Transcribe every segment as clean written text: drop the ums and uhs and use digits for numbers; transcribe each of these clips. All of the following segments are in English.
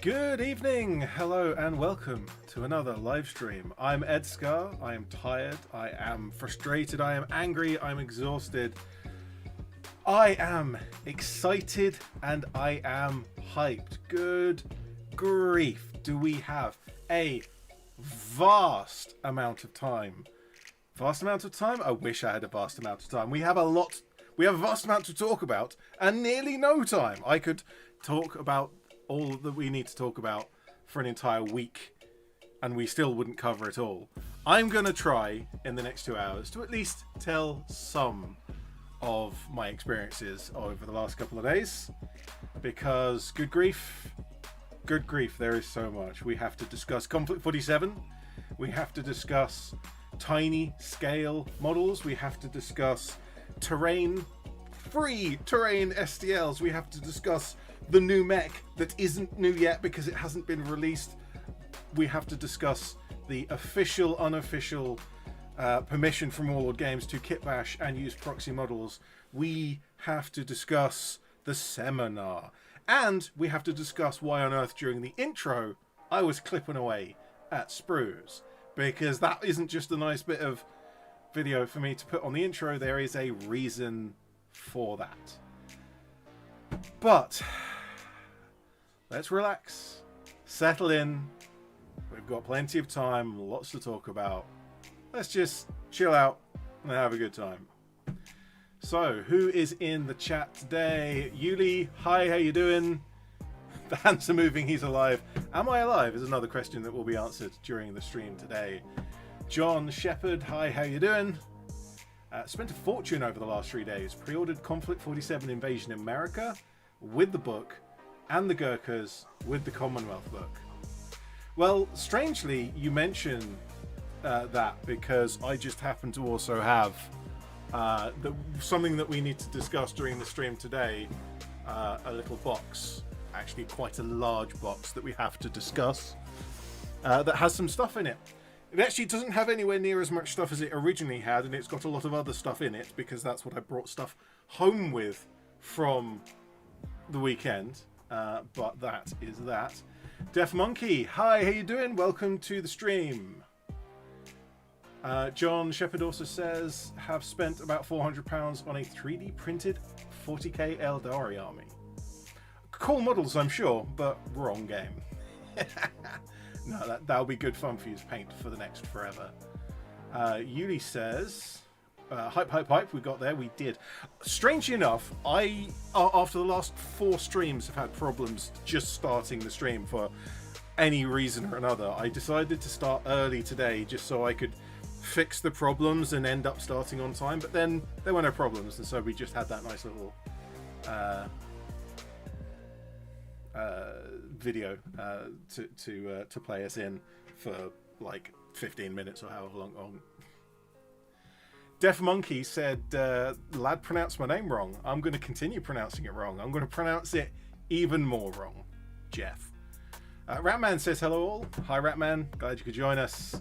Good evening, hello and welcome to another live stream. I'm ED-SKaR, I am tired, I am frustrated, I am angry, I'm exhausted. I am excited and I am hyped. Good grief, do we have a vast amount of time. Vast amount of time? I wish I had a vast amount of time. We have a vast amount to talk about and nearly no time. I could talk about all that we need to talk about for an entire week and we still wouldn't cover it all. I'm going to try in the next 2 hours to at least tell some of my experiences over the last couple of days, because good grief, there is so much. We have to discuss Conflict 47, we have to discuss tiny scale models, we have to discuss free terrain STLs, we have to discuss the new mech that isn't new yet because it hasn't been released. We have to discuss the official, unofficial permission from Warlord Games to kitbash and use proxy models. We have to discuss the seminar. And we have to discuss why on earth during the intro I was clipping away at Sprues. Because that isn't just a nice bit of video for me to put on the intro. There is a reason for that. But let's relax, settle in. We've got plenty of time, lots to talk about. Let's just chill out and have a good time. So, who is in the chat today? Yuli, hi, how you doing? The hands are moving, he's alive. Am I alive is another question that will be answered during the stream today. John Shepherd, hi, how you doing? Spent a fortune over the last 3 days. Pre-ordered Conflict 47 Invasion America with the book and the Gurkhas with the Commonwealth book. Well, strangely, you mention that because I just happen to also have something that we need to discuss during the stream today, a little box, actually quite a large box that we have to discuss that has some stuff in it. It actually doesn't have anywhere near as much stuff as it originally had, and it's got a lot of other stuff in it because that's what I brought stuff home with from the weekend. But that is that. Def Monkey, hi, how you doing? Welcome to the stream. John Shepherd also says, have spent about £400 on a 3D printed 40k Eldari army. Cool models, I'm sure, but wrong game. No, that'll be good fun for you to paint for the next forever. Yuli says, hype, we got there, we did. Strangely enough, I, after the last 4 streams, have had problems just starting the stream for any reason or another. I decided to start early today just so I could fix the problems and end up starting on time, but then there were no problems, and so we just had that nice little video to play us in for like 15 minutes or however long. Def Monkey said, lad pronounced my name wrong. I'm going to continue pronouncing it wrong. I'm going to pronounce it even more wrong. Jeff. Ratman says hello all. Hi Ratman, glad you could join us.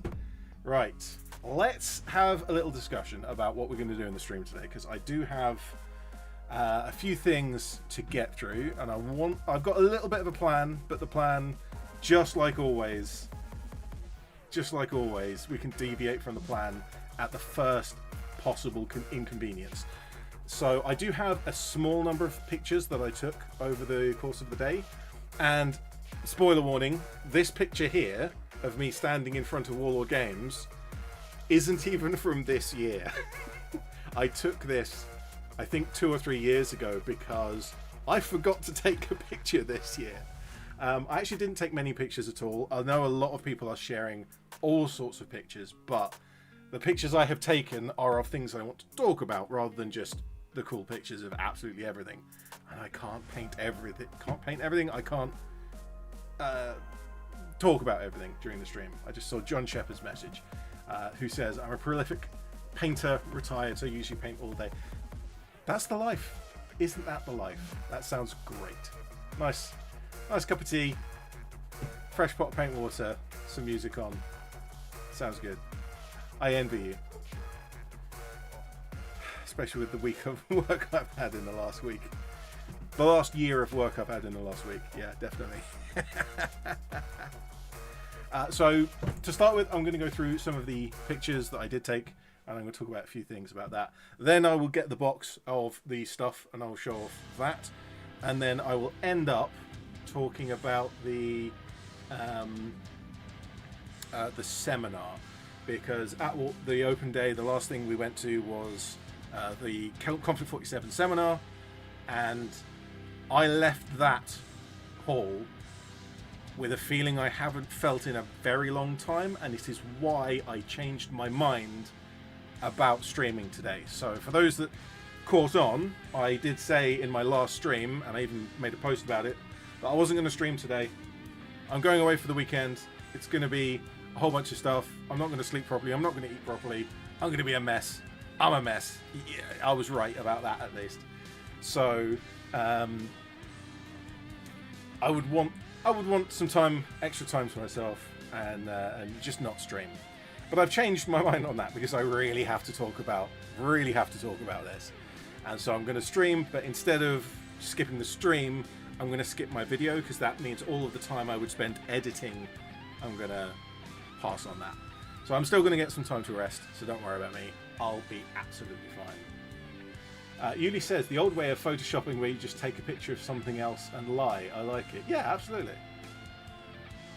Right, let's have a little discussion about what we're going to do in the stream today, because I do have a few things to get through, and I've got a little bit of a plan, but the plan, just like always, we can deviate from the plan at the first possible inconvenience. So I do have a small number of pictures that I took over the course of the day, and spoiler warning, this picture here of me standing in front of Warlord Games isn't even from this year. I took this, I think 2 or 3 years ago, because I forgot to take a picture this year. I actually didn't take many pictures at all. I know a lot of people are sharing all sorts of pictures, but the pictures I have taken are of things I want to talk about rather than just the cool pictures of absolutely everything. And I can't paint everything. I can't talk about everything during the stream. I just saw John Shepherd's message, who says, I'm a prolific painter, retired, so I usually paint all day. That's the life. Isn't that the life? That sounds great. Nice cup of tea, fresh pot of paint water, some music on. Sounds good. I envy you. Especially with the week of work I've had in the last week. the last year of work I've had in the last week. Yeah, definitely. So to start with, I'm going to go through some of the pictures that I did take, and I'm going to talk about a few things about that. Then I will get the box of the stuff and I'll show off that, and then I will end up talking about the seminar, because at the open day, the last thing we went to was the Conflict 47 seminar, and I left that hall with a feeling I haven't felt in a very long time, and it is why I changed my mind about streaming today. So for those that caught on, I did say in my last stream, and I even made a post about it, that I wasn't going to stream today. I'm going away for the weekend. It's going to be a whole bunch of stuff. I'm not going to sleep properly. I'm not going to eat properly. I'm going to be a mess. I'm a mess. Yeah, I was right about that, at least. So I would want some time, extra time for myself, and just not stream. But I've changed my mind on that because I really have to talk about this. And so I'm going to stream, but instead of skipping the stream, I'm going to skip my video, because that means all of the time I would spend editing, I'm going to pass on that. So I'm still going to get some time to rest, so don't worry about me. I'll be absolutely fine. Yuli says, the old way of photoshopping where you just take a picture of something else and lie. I like it. Yeah, absolutely.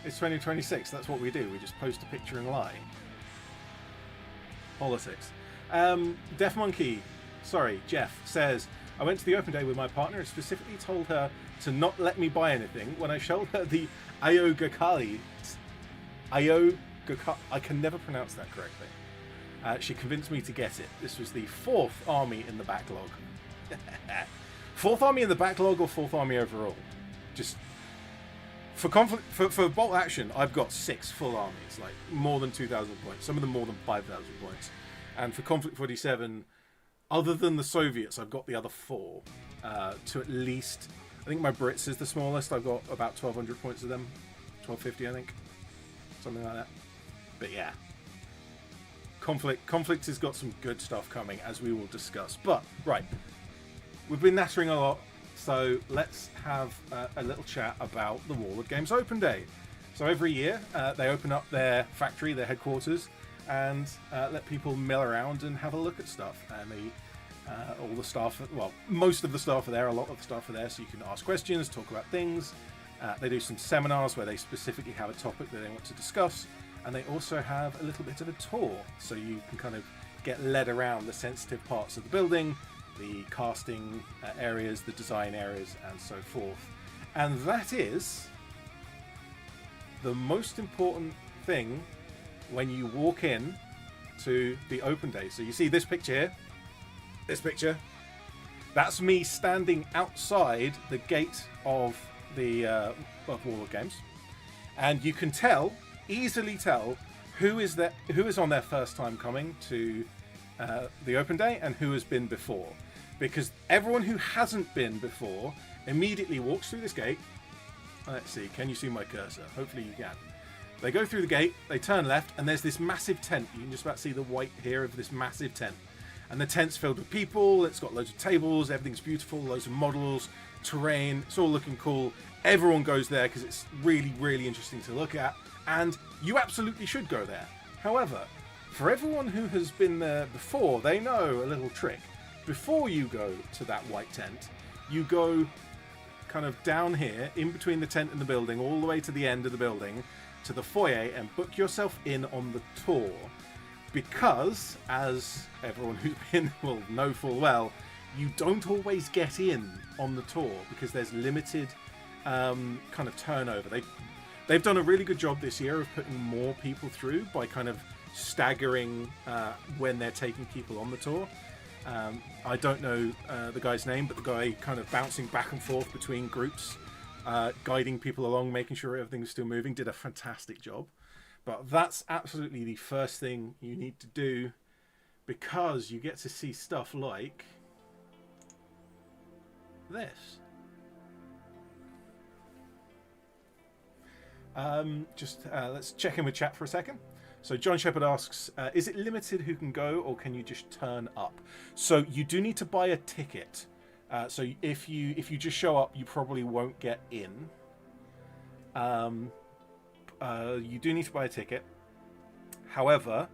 It's 2026. That's what we do. We just post a picture and lie. Politics. Deaf Monkey, Jeff says, I went to the open day with my partner and specifically told her to not let me buy anything. When I showed her the ED-SKaR, I can never pronounce that correctly. She convinced me to get it. This was the 4th army in the backlog. 4th army in the backlog, or 4th army overall? Just for conflict, for bolt action, I've got 6 full armies, like more than 2,000 points. Some of them more than 5,000 points. And for Conflict 47, other than the Soviets, I've got the other 4 to at least. I think my Brits is the smallest. I've got about 1,200 points of them, 1,250, I think, something like that. But yeah. Conflict has got some good stuff coming, as we will discuss. But, right, we've been nattering a lot, so let's have a little chat about the Warlord Games Open Day. So every year, they open up their factory, their headquarters, and let people mill around and have a look at stuff. And all the staff, well, most of the staff are there, a lot of the staff are there, so you can ask questions, talk about things. They do some seminars where they specifically have a topic that they want to discuss. And they also have a little bit of a tour, so you can kind of get led around the sensitive parts of the building, the casting areas, the design areas, and so forth. And that is the most important thing when you walk in to the open day. So you see this picture here, that's me standing outside the gate of the Warlord Games, and you can easily tell who is on their first time coming to the open day and who has been before, because everyone who hasn't been before immediately walks through this gate. Let's see, can you see my cursor? Hopefully you can. They go through the gate, they turn left, and there's this massive tent. You can just about see the white here of this massive tent, and the tent's filled with people. It's got loads of tables, everything's beautiful, loads of models, terrain, it's all looking cool. Everyone goes there because it's really, really interesting to look at. And you absolutely should go there. However, for everyone who has been there before, they know a little trick. Before you go to that white tent, you go kind of down here, in between the tent and the building, all the way to the end of the building, to the foyer, and book yourself in on the tour. Because, as everyone who's been will know full well, you don't always get in on the tour because there's limited kind of turnover. They've done a really good job this year of putting more people through by kind of staggering when they're taking people on the tour. I don't know the guy's name, but the guy kind of bouncing back and forth between groups, guiding people along, making sure everything's still moving, did a fantastic job. But that's absolutely the first thing you need to do, because you get to see stuff like this. Let's check in with chat for a second. So John Shepard asks, is it limited who can go, or can you just turn up? So you do need to buy a ticket So if you just show up, you probably won't get in. You do need to buy a ticket. However,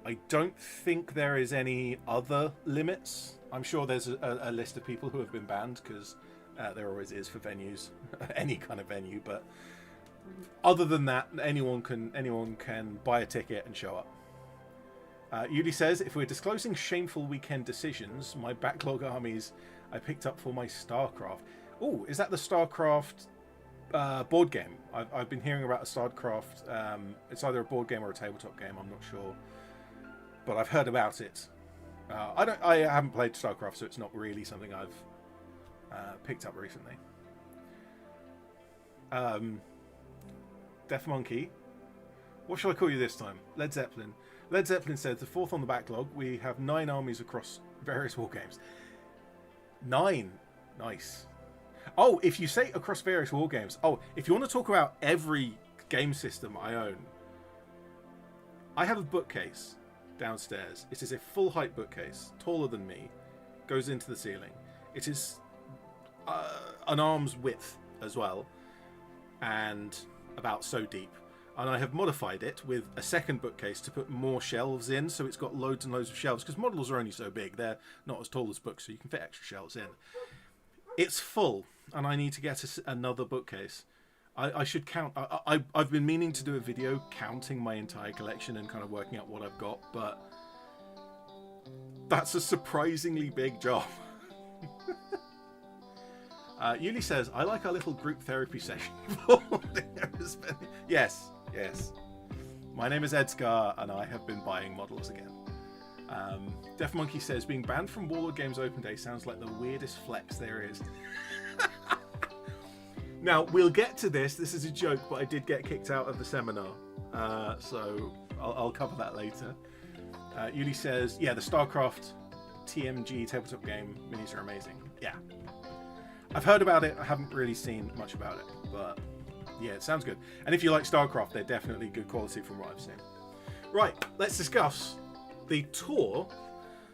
I don't think there is any other limits. I'm sure there's a list of people who have been banned, because there always is for venues, any kind of venue. But other than that, anyone can buy a ticket and show up. Yudi says, if we're disclosing shameful weekend decisions, my backlog armies I picked up for my StarCraft. Oh, is that the StarCraft board game? I've been hearing about a StarCraft. It's either a board game or a tabletop game. I'm not sure, but I've heard about it. I haven't played StarCraft, so it's not really something I've picked up recently. Deaf Monkey, what shall I call you this time? Led Zeppelin. Led Zeppelin said, the fourth on the backlog. We have 9 armies across various war games. 9, nice. Oh, if you say across various war games. Oh, if you want to talk about every game system I own, I have a bookcase downstairs. It is a full height bookcase, taller than me, goes into the ceiling. It is an arm's width as well, and about so deep. And I have modified it with a second bookcase to put more shelves in, so it's got loads and loads of shelves, because models are only so big. They're not as tall as books, so you can fit extra shelves in. It's full, and I need to get another bookcase. I should count. I've been meaning to do a video counting my entire collection and kind of working out what I've got, but that's a surprisingly big job. Yuli says, I like our little group therapy session. Yes. My name is ED-SKaR, and I have been buying models again. Deaf Monkey says, being banned from Warlord Games Open Day sounds like the weirdest flex there is. Now, we'll get to this. This is a joke, but I did get kicked out of the seminar. So I'll cover that later. Yuli says, yeah, the StarCraft TMG tabletop game minis are amazing. Yeah. I've heard about it. I haven't really seen much about it, but yeah, it sounds good. And if you like StarCraft, they're definitely good quality from what I've seen. Right, let's discuss the tour.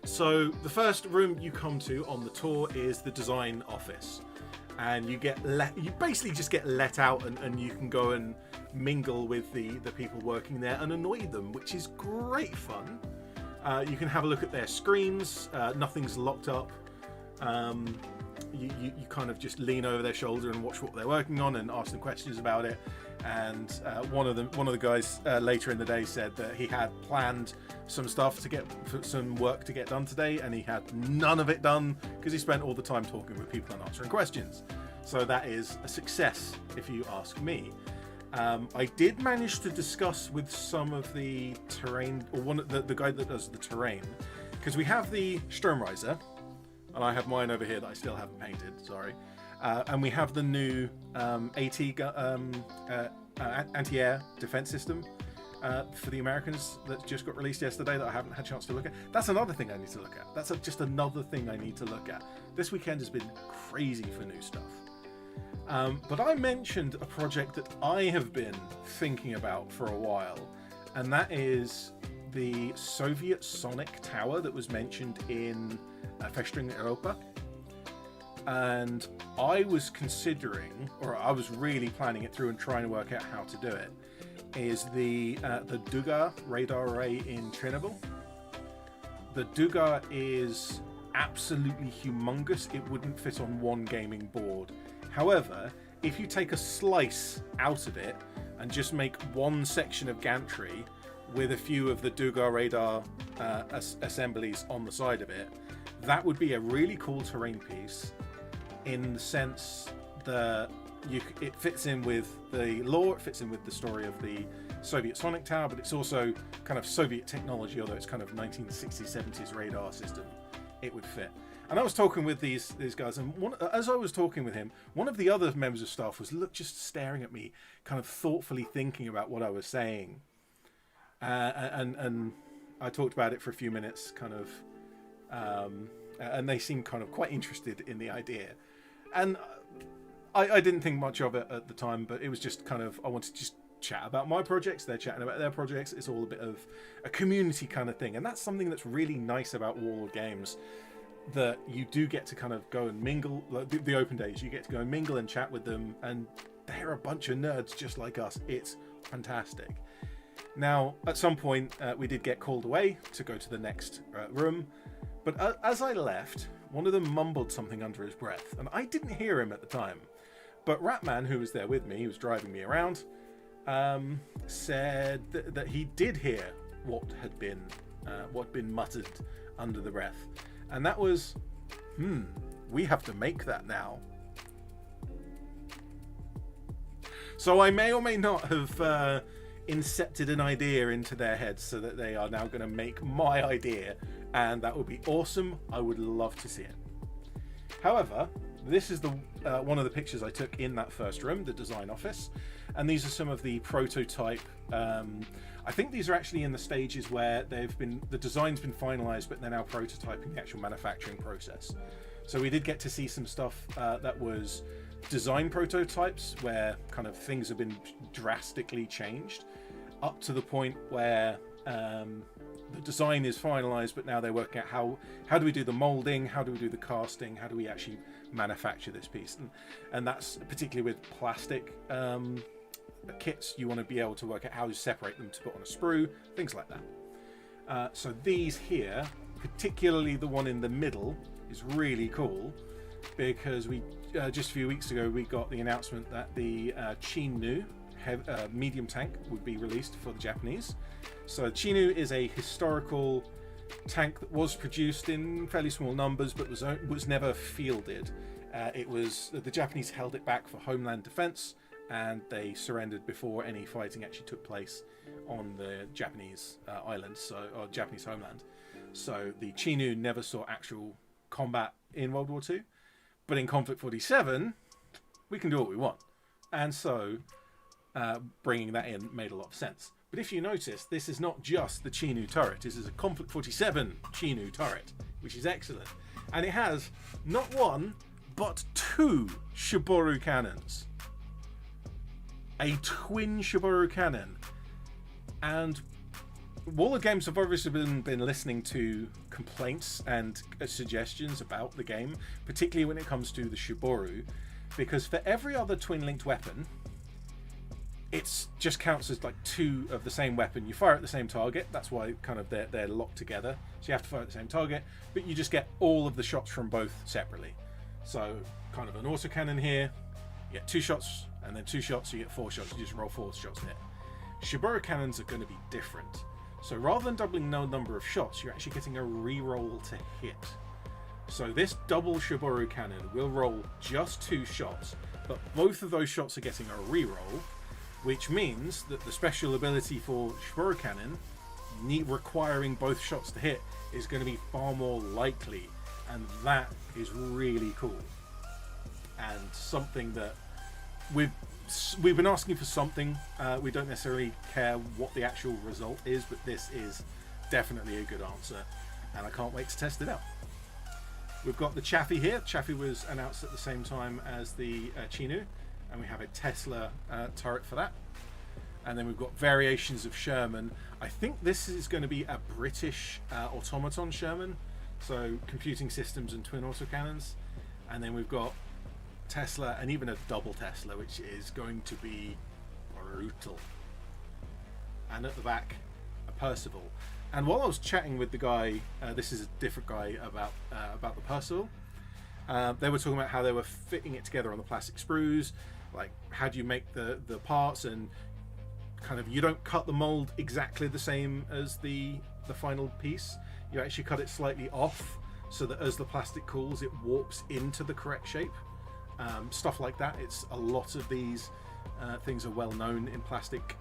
So the first room you come to on the tour is the design office, and you basically just get let out, and you can go and mingle with the people working there and annoy them, which is great fun. You can have a look at their screens. Nothing's locked up. You kind of just lean over their shoulder and watch what they're working on and ask them questions about it. And one of the guys later in the day said that he had planned some work to get done today, and he had none of it done because he spent all the time talking with people and answering questions. So that is a success, if you ask me. I did manage to discuss with some of the terrain, or the guy that does the terrain, because we have the Sturmreiser, and I have mine over here that I still haven't painted, sorry. And we have the new anti-air defense system for the Americans that just got released yesterday that I haven't had a chance to look at. That's another thing I need to look at. That's just another thing I need to look at. This weekend has been crazy for new stuff. But I mentioned a project that I have been thinking about for a while, and that is the Soviet Sonic Tower that was mentioned in Festung Europa. And I was considering, or I was really planning it through and trying to work out how to do it, is the Duga radar array in Chernobyl. The Duga is absolutely humongous. It wouldn't fit on one gaming board. However, if you take a slice out of it and just make one section of gantry with a few of the Duga radar assemblies on the side of it, that would be a really cool terrain piece, in the sense that it fits in with the lore, it fits in with the story of the Soviet Sonic Tower, but it's also kind of Soviet technology, although it's kind of 1960s, 70s radar system. It would fit. And I was talking with these guys, and as I was talking with him, one of the other members of staff was just staring at me, kind of thoughtfully thinking about what I was saying. And I talked about it for a few minutes, kind of, and they seemed kind of quite interested in the idea. And I didn't think much of it at the time, but it was just kind of, I wanted to just chat about my projects, they're chatting about their projects. It's all a bit of a community kind of thing, and that's something that's really nice about Warlord Games. that you do get to kind of go and mingle, like the open days, you get to go and mingle and chat with them, and they're a bunch of nerds just like us. It's fantastic. Now, at some point, we did get called away to go to the next room, but as I left, one of them mumbled something under his breath, and I didn't hear him at the time. But Ratman, who was there with me, he was driving me around, said that he did hear what had been muttered under the breath, and that was, we have to make that now. So I may or may not have incepted an idea into their heads so that they are now going to make my idea, and that would be awesome. I would love to see it. However, this is the one of the pictures I took in that first room, the design office, and these are some of the prototype. I think these are actually in the stages where the design's been finalized, but they're now prototyping the actual manufacturing process. So we did get to see some stuff that was design prototypes, where kind of things have been drastically changed, up to the point where the design is finalized, but now they're working out how do we do the molding, how do we do the casting, how do we actually manufacture this piece, and that's particularly with plastic kits. You want to be able to work out how to separate them to put on a sprue, things like that. So these here, particularly the one in the middle, is really cool, because we just a few weeks ago we got the announcement that the Chinu medium tank would be released for the Japanese. So Chinu is a historical tank that was produced in fairly small numbers, but was never fielded. The Japanese held it back for homeland defense, and they surrendered before any fighting actually took place on the Japanese islands, or Japanese homeland. So the Chinu never saw actual combat in World War II, but in Conflict 47 we can do what we want, and so bringing that in made a lot of sense. But if you notice, this is not just the Chinu turret. This is a Conflict 47 Chinu turret, which is excellent. And it has not one, but two Shiboru cannons. A twin Shiboru cannon. And Warlord Games have obviously been listening to complaints and suggestions about the game, particularly when it comes to the Shiboru, because for every other twin-linked weapon, it just counts as like two of the same weapon. You fire at the same target. That's why kind of they're locked together. So you have to fire at the same target, but you just get all of the shots from both separately. So kind of an autocannon here, you get 2 shots, and then 2 shots, you get 4 shots. You just roll 4 shots there. Shiboru cannons are going to be different. So rather than doubling the number of shots, you're actually getting a re-roll to hit. So this double Shiboru cannon will roll just 2 shots, but both of those shots are getting a re-roll, which means that the special ability for Shiboru cannon, requiring both shots to hit, is going to be far more likely, and that is really cool. And something that we've been asking for something. We don't necessarily care what the actual result is, but this is definitely a good answer, and I can't wait to test it out. We've got the Chaffee here. Chaffee was announced at the same time as the Chinu, and we have a Tesla turret for that. And then we've got variations of Sherman. I think this is going to be a British automaton Sherman, so computing systems and twin autocannons. And then we've got Tesla, and even a double Tesla, which is going to be brutal. And at the back, a Percival. And while I was chatting with the guy, this is a different guy, about the Percival, they were talking about how they were fitting it together on the plastic sprues, like how do you make the parts, and kind of you don't cut the mold exactly the same as the final piece. You actually cut it slightly off so that as the plastic cools, it warps into the correct shape. Stuff like that. It's a lot of these things are well known in plastic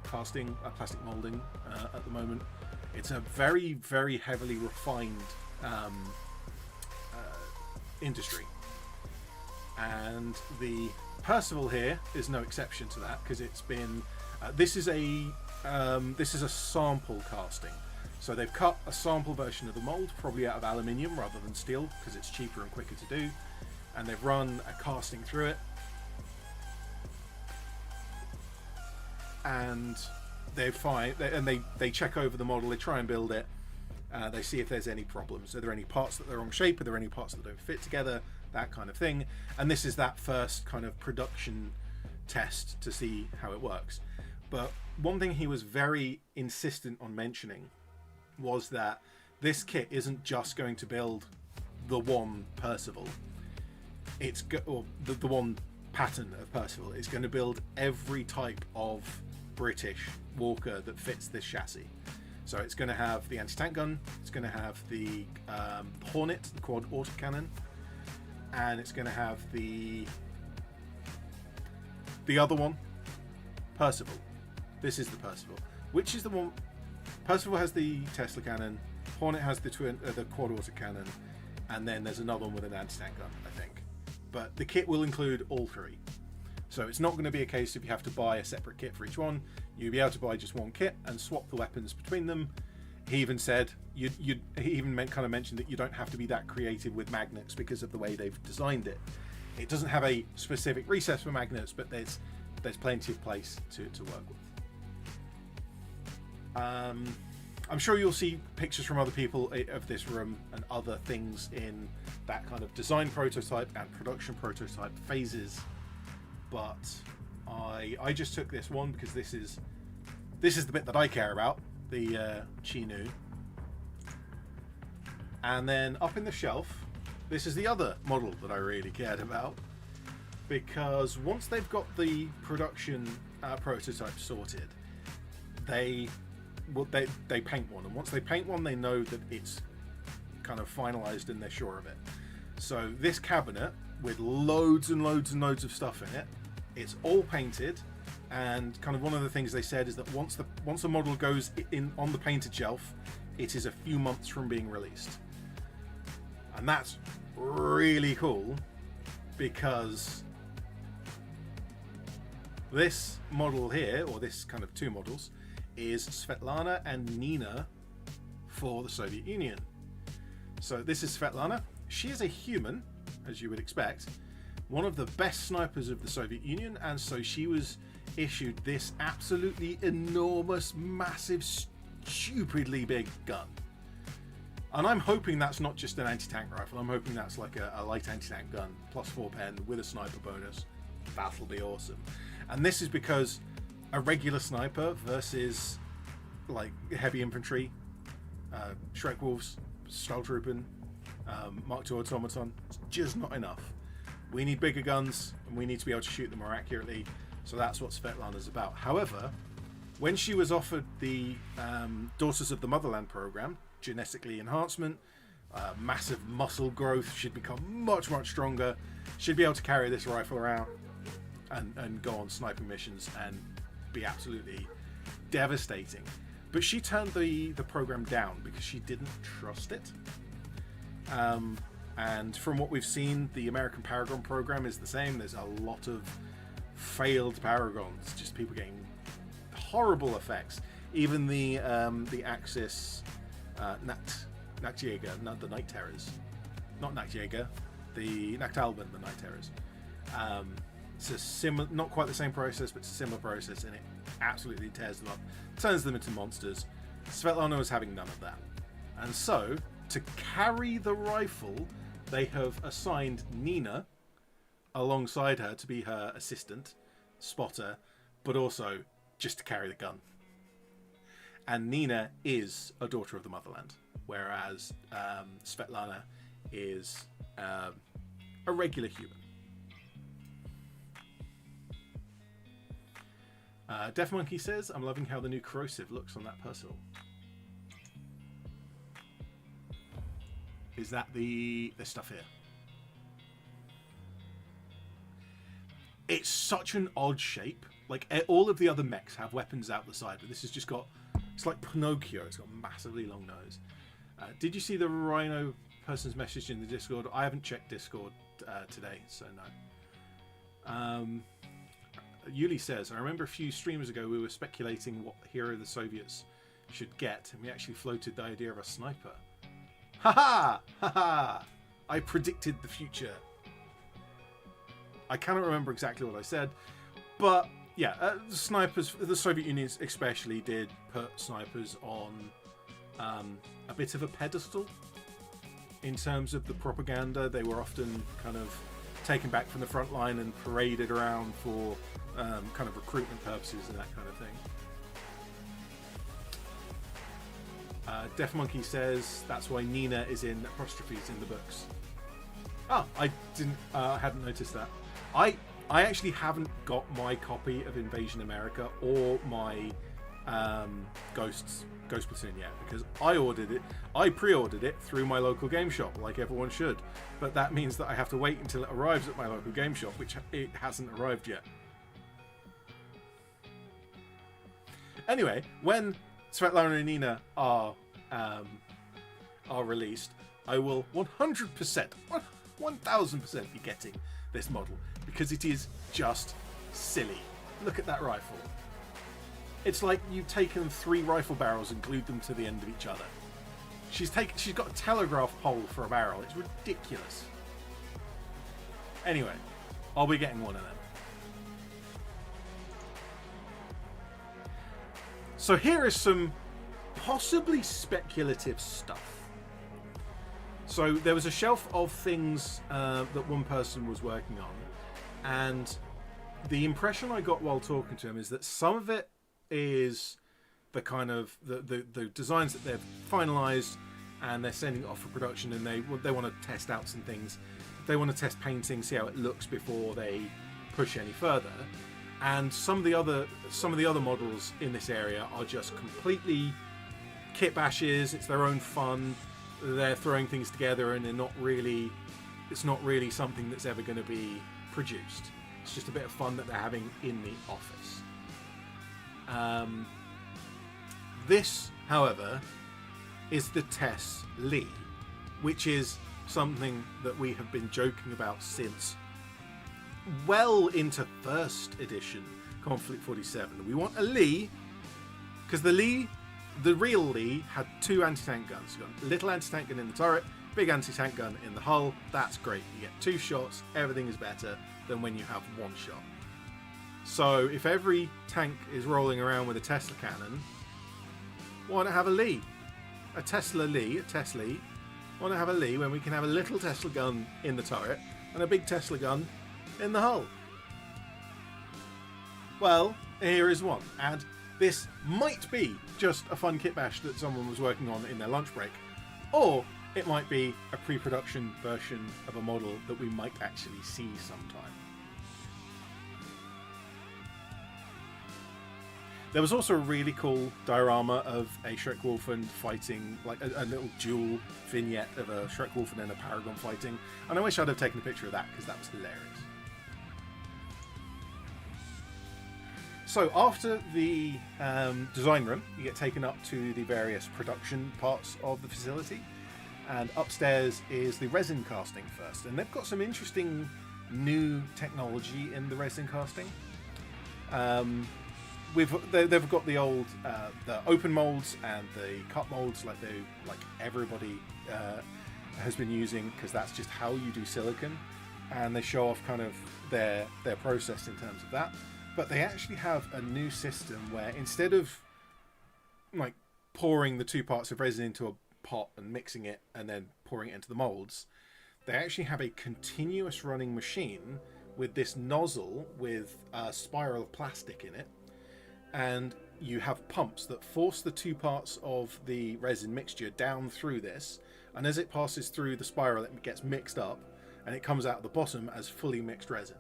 casting, plastic molding at the moment. It's a very, very heavily refined industry, and the Percival here is no exception to that, because it's been this is a sample casting. So they've cut a sample version of the mold, probably out of aluminium rather than steel, because it's cheaper and quicker to do, and they've run a casting through it, and they check over the model, they try and build it, They see if there's any problems. Are there any parts that are wrong shape? Are there any parts that don't fit together? That kind of thing. And this is that first kind of production test to see how it works. But one thing he was very insistent on mentioning was that this kit isn't just going to build the one Percival. It's the one pattern of Percival. It's going to build every type of British Walker that fits this chassis. So it's going to have the anti-tank gun, it's going to have the Hornet, the quad autocannon, and it's going to have the other one, Percival. This is the Percival. Which is the one? Percival has the Tesla cannon, Hornet has the quad autocannon, and then there's another one with an anti-tank gun, I think. But the kit will include all three. So it's not going to be a case if you have to buy a separate kit for each one. You'll be able to buy just one kit and swap the weapons between them. He even said, he even kind of mentioned that you don't have to be that creative with magnets because of the way they've designed it. It doesn't have a specific recess for magnets, but there's plenty of place to work with. I'm sure you'll see pictures from other people of this room and other things in that kind of design prototype and production prototype phases. But I just took this one because this is the bit that I care about, the Chinu. And then up in the shelf, this is the other model that I really cared about, because once they've got the production prototype sorted, they paint one, and once they paint one, they know that it's kind of finalized and they're sure of it. So this cabinet with loads and loads and loads of stuff in it, it's all painted, and kind of one of the things they said is that once a model goes in on the painted shelf, it is a few months from being released. And that's really cool, because this model here, or this kind of two models, is Svetlana and Nina for the Soviet Union. So this is Svetlana. She is a human, as you would expect, one of the best snipers of the Soviet Union, and so she was issued this absolutely enormous, massive, stupidly big gun. And I'm hoping that's not just an anti-tank rifle. I'm hoping that's like a light anti-tank gun plus 4 pen with a sniper bonus. That'll be awesome. And this is because a regular sniper versus like heavy infantry, Shrek Wolves, Stormtrooping, Mark II automaton, it's just not enough. We need bigger guns, and we need to be able to shoot them more accurately. So that's what Svetlana's about. However, when she was offered the Daughters of the Motherland program, genetically enhancement, massive muscle growth, she'd become much stronger. She'd be able to carry this rifle around and go on sniping missions and be absolutely devastating. But she turned the program down because she didn't trust it. And from what we've seen, the American Paragon program is the same. There's a lot of failed Paragons, just people getting horrible effects. Even the Axis Nachtjäger, not the Night Terrors, not Nachtjäger, the Nachtalben, the Night Terrors. It's a similar, not quite the same process, but it's a similar process, and it absolutely tears them up, turns them into monsters. Svetlana was having none of that, and so to carry the rifle, they have assigned Nina alongside her to be her assistant, spotter, but also just to carry the gun. And Nina is a daughter of the motherland, whereas Svetlana is a regular human. Def Monkey says, I'm loving how the new corrosive looks on that Percival. Is that the stuff here? It's such an odd shape. Like, all of the other mechs have weapons out the side, but this has just got, it's like Pinocchio. It's got a massively long nose. Did you see the Rhino person's message in the Discord? I haven't checked Discord today, so no. Yuli says, I remember a few streamers ago we were speculating what hero the Soviets should get, and we actually floated the idea of a sniper. Haha! Haha! I predicted the future. I cannot remember exactly what I said, but yeah, snipers, the Soviet Union especially did put snipers on a bit of a pedestal in terms of the propaganda. They were often kind of taken back from the front line and paraded around for kind of recruitment purposes and that kind of thing. Def Monkey says that's why Nina is in apostrophes in the books. Oh, I hadn't noticed that. I actually haven't got my copy of Invasion America or my Ghost Platoon yet, because I pre-ordered it through my local game shop, like everyone should. But that means that I have to wait until it arrives at my local game shop, which it hasn't arrived yet. Anyway, when Svetlana and Nina are released, I will 100%, 1000% be getting this model, because it is just silly. Look at that rifle. It's like you've taken 3 rifle barrels and glued them to the end of each other. She's got a telegraph pole for a barrel. It's ridiculous. Anyway, I'll be getting one of them. So here is some possibly speculative stuff. So there was a shelf of things that one person was working on, and the impression I got while talking to him is that some of it is the kind of the designs that they've finalized and they're sending it off for production, and they want to test out some things. They want to test painting, see how it looks before they push any further. And some of the other models in this area are just completely kit bashes. It's their own fun. They're throwing things together, and it's not really something that's ever going to be produced. It's just a bit of fun that they're having in the office. This, however, is the Tess Lee, which is something that we have been joking about since well into first edition Conflict 47. We want a Lee, because the real Lee had 2 anti-tank guns. You've got a little anti-tank gun in the turret, big anti-tank gun in the hull. That's great. You get 2 shots. Everything is better than when you have 1 shot. So if every tank is rolling around with a Tesla cannon, why not have a Lee? A Tesla Lee, a Tesla. Why not have a Lee when we can have a little Tesla gun in the turret and a big Tesla gun in the hull? Well, here is one, and this might be just a fun kit bash that someone was working on in their lunch break, or it might be a pre-production version of a model that we might actually see sometime. There was also a really cool diorama of a Shrek-Wolfen fighting, like a little dual vignette of a Shrek-Wolfen and a Paragon fighting, and I wish I'd have taken a picture of that, because that was hilarious. So after the design room, you get taken up to the various production parts of the facility, and upstairs is the resin casting first, and they've got some interesting new technology in the resin casting. They've got the old the open molds and the cut molds, like everybody has been using, because that's just how you do silicon, and they show off kind of their process in terms of that. But they actually have a new system where, instead of like pouring the 2 parts of resin into a pot and mixing it and then pouring it into the molds, they actually have a continuous running machine with this nozzle with a spiral of plastic in it, and you have pumps that force the 2 parts of the resin mixture down through this, and as it passes through the spiral it gets mixed up and it comes out the bottom as fully mixed resin.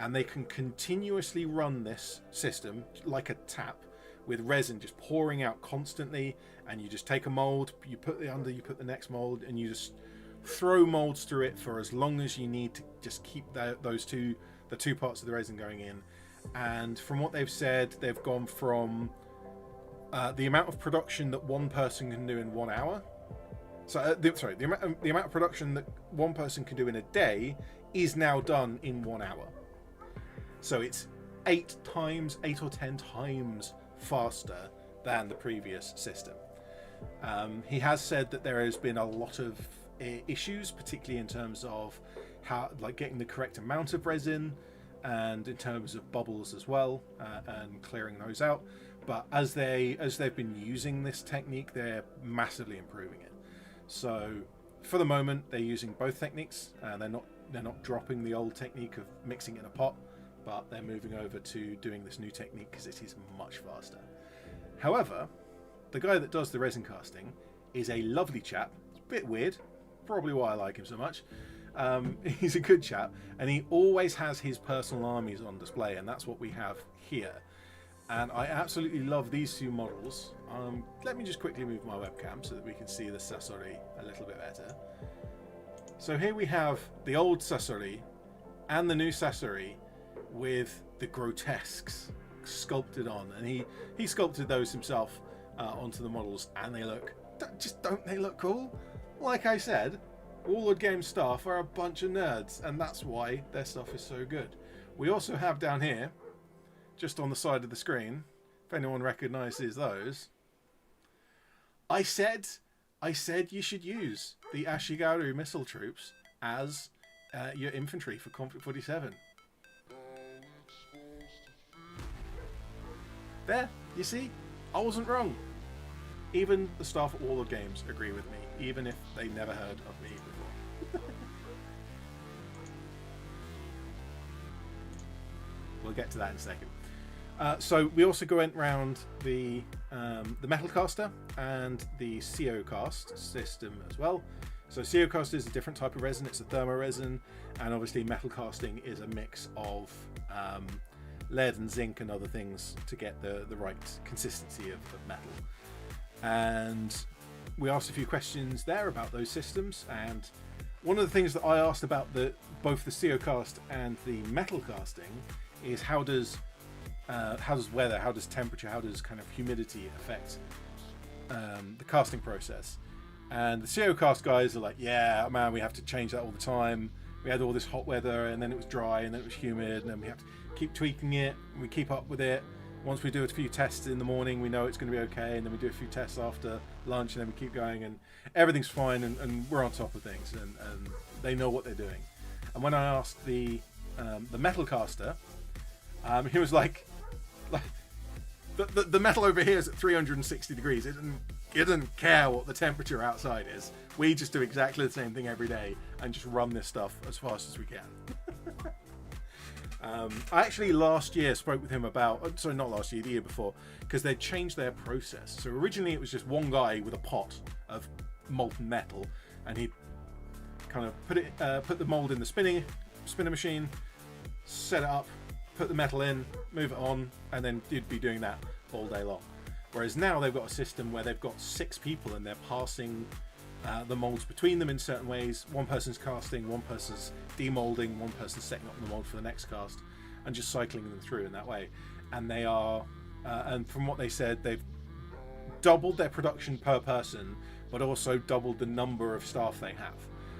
And they can continuously run this system like a tap, with resin just pouring out constantly, and you just take a mold, you put it under, you put the next mold, and you just throw molds through it for as long as you need to just keep the 2 parts of the resin going in. And from what they've said, they've gone from the amount of production that one person can do in 1 hour. So the amount of production that one person can do in a day is now done in 1 hour. So it's 8 or 10 times faster than the previous system. He has said that there has been a lot of issues, particularly in terms of how, like, getting the correct amount of resin, and in terms of bubbles as well, and clearing those out. but as they've been using this technique, they're massively improving it. So for the moment, they're using both techniques. They're not dropping the old technique of mixing it in a pot, but they're moving over to doing this new technique because it is much faster. However, the guy that does the resin casting is a lovely chap. It's a bit weird, probably why I like him so much. He's a good chap, and he always has his personal armies on display, and that's what we have here. And I absolutely love these two models. Let me just quickly move my webcam so that we can see the Sasori a little bit better. So here we have the old Sasori and the new Sasori with the grotesques sculpted on, and he sculpted those himself onto the models, and they look, don't they look cool? Like I said, Warlord Games staff are a bunch of nerds, and that's why their stuff is so good. We also have down here, just on the side of the screen, if anyone recognises those, I said you should use the Ashigaru missile troops as your infantry for Conflict 47. There, you see, I wasn't wrong. Even the staff at Warlord Games agree with me, even if they never heard of me before. We'll get to that in a second. So we also went around the metal caster and the CO cast system as well. So CO cast is a different type of resin. It's a thermo resin, and obviously metal casting is a mix of lead and zinc and other things to get the right consistency of metal. And we asked a few questions there about those systems, and one of the things that I asked about both the CO cast and the metal casting is how does weather, how does temperature, how does kind of humidity affect the casting process? And the CO cast guys are like, yeah, man, we have to change that all the time. We had all this hot weather, and then it was dry, and then it was humid, and then we have to keep tweaking it, and we keep up with it. Once we do a few tests in the morning, we know it's going to be okay, and then we do a few tests after lunch, and then we keep going, and everything's fine, and we're on top of things, and they know what they're doing. And when I asked the metal caster, he was like the metal over here is at 360 degrees. It doesn't care what the temperature outside is. We just do exactly the same thing every day and just run this stuff as fast as we can. I actually last year spoke with him about, sorry, not last year, the year before, because they'd changed their process. So originally it was just one guy with a pot of molten metal, and he'd kind of put the mold in the spinner machine, set it up, put the metal in, move it on, and then you'd be doing that all day long. Whereas now they've got a system where they've got 6 people, and they're passing the molds between them in certain ways. One person's casting, one person's demolding, one person's setting up the mold for the next cast, and just cycling them through in that way. And they are, and from what they said, they've doubled their production per person, but also doubled the number of staff they have.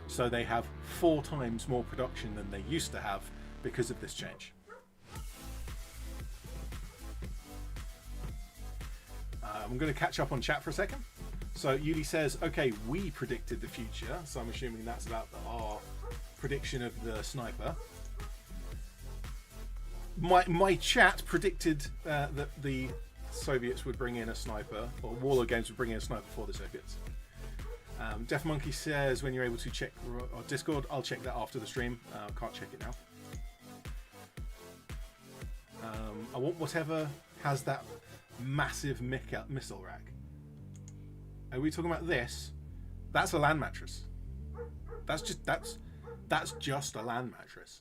So they have 4 times more production than they used to have because of this change. I'm going to catch up on chat for a second. So Yuli says, okay, we predicted the future. So I'm assuming that's about our prediction of the sniper. My chat predicted that the Soviets would bring in a sniper, or Warlord Games would bring in a sniper for the Soviets. Def Monkey says, when you're able to check our Discord, I'll check that after the stream. Can't check it now. I want whatever has that massive missile rack. Are we talking about this? That's a land mattress. That's just a land mattress.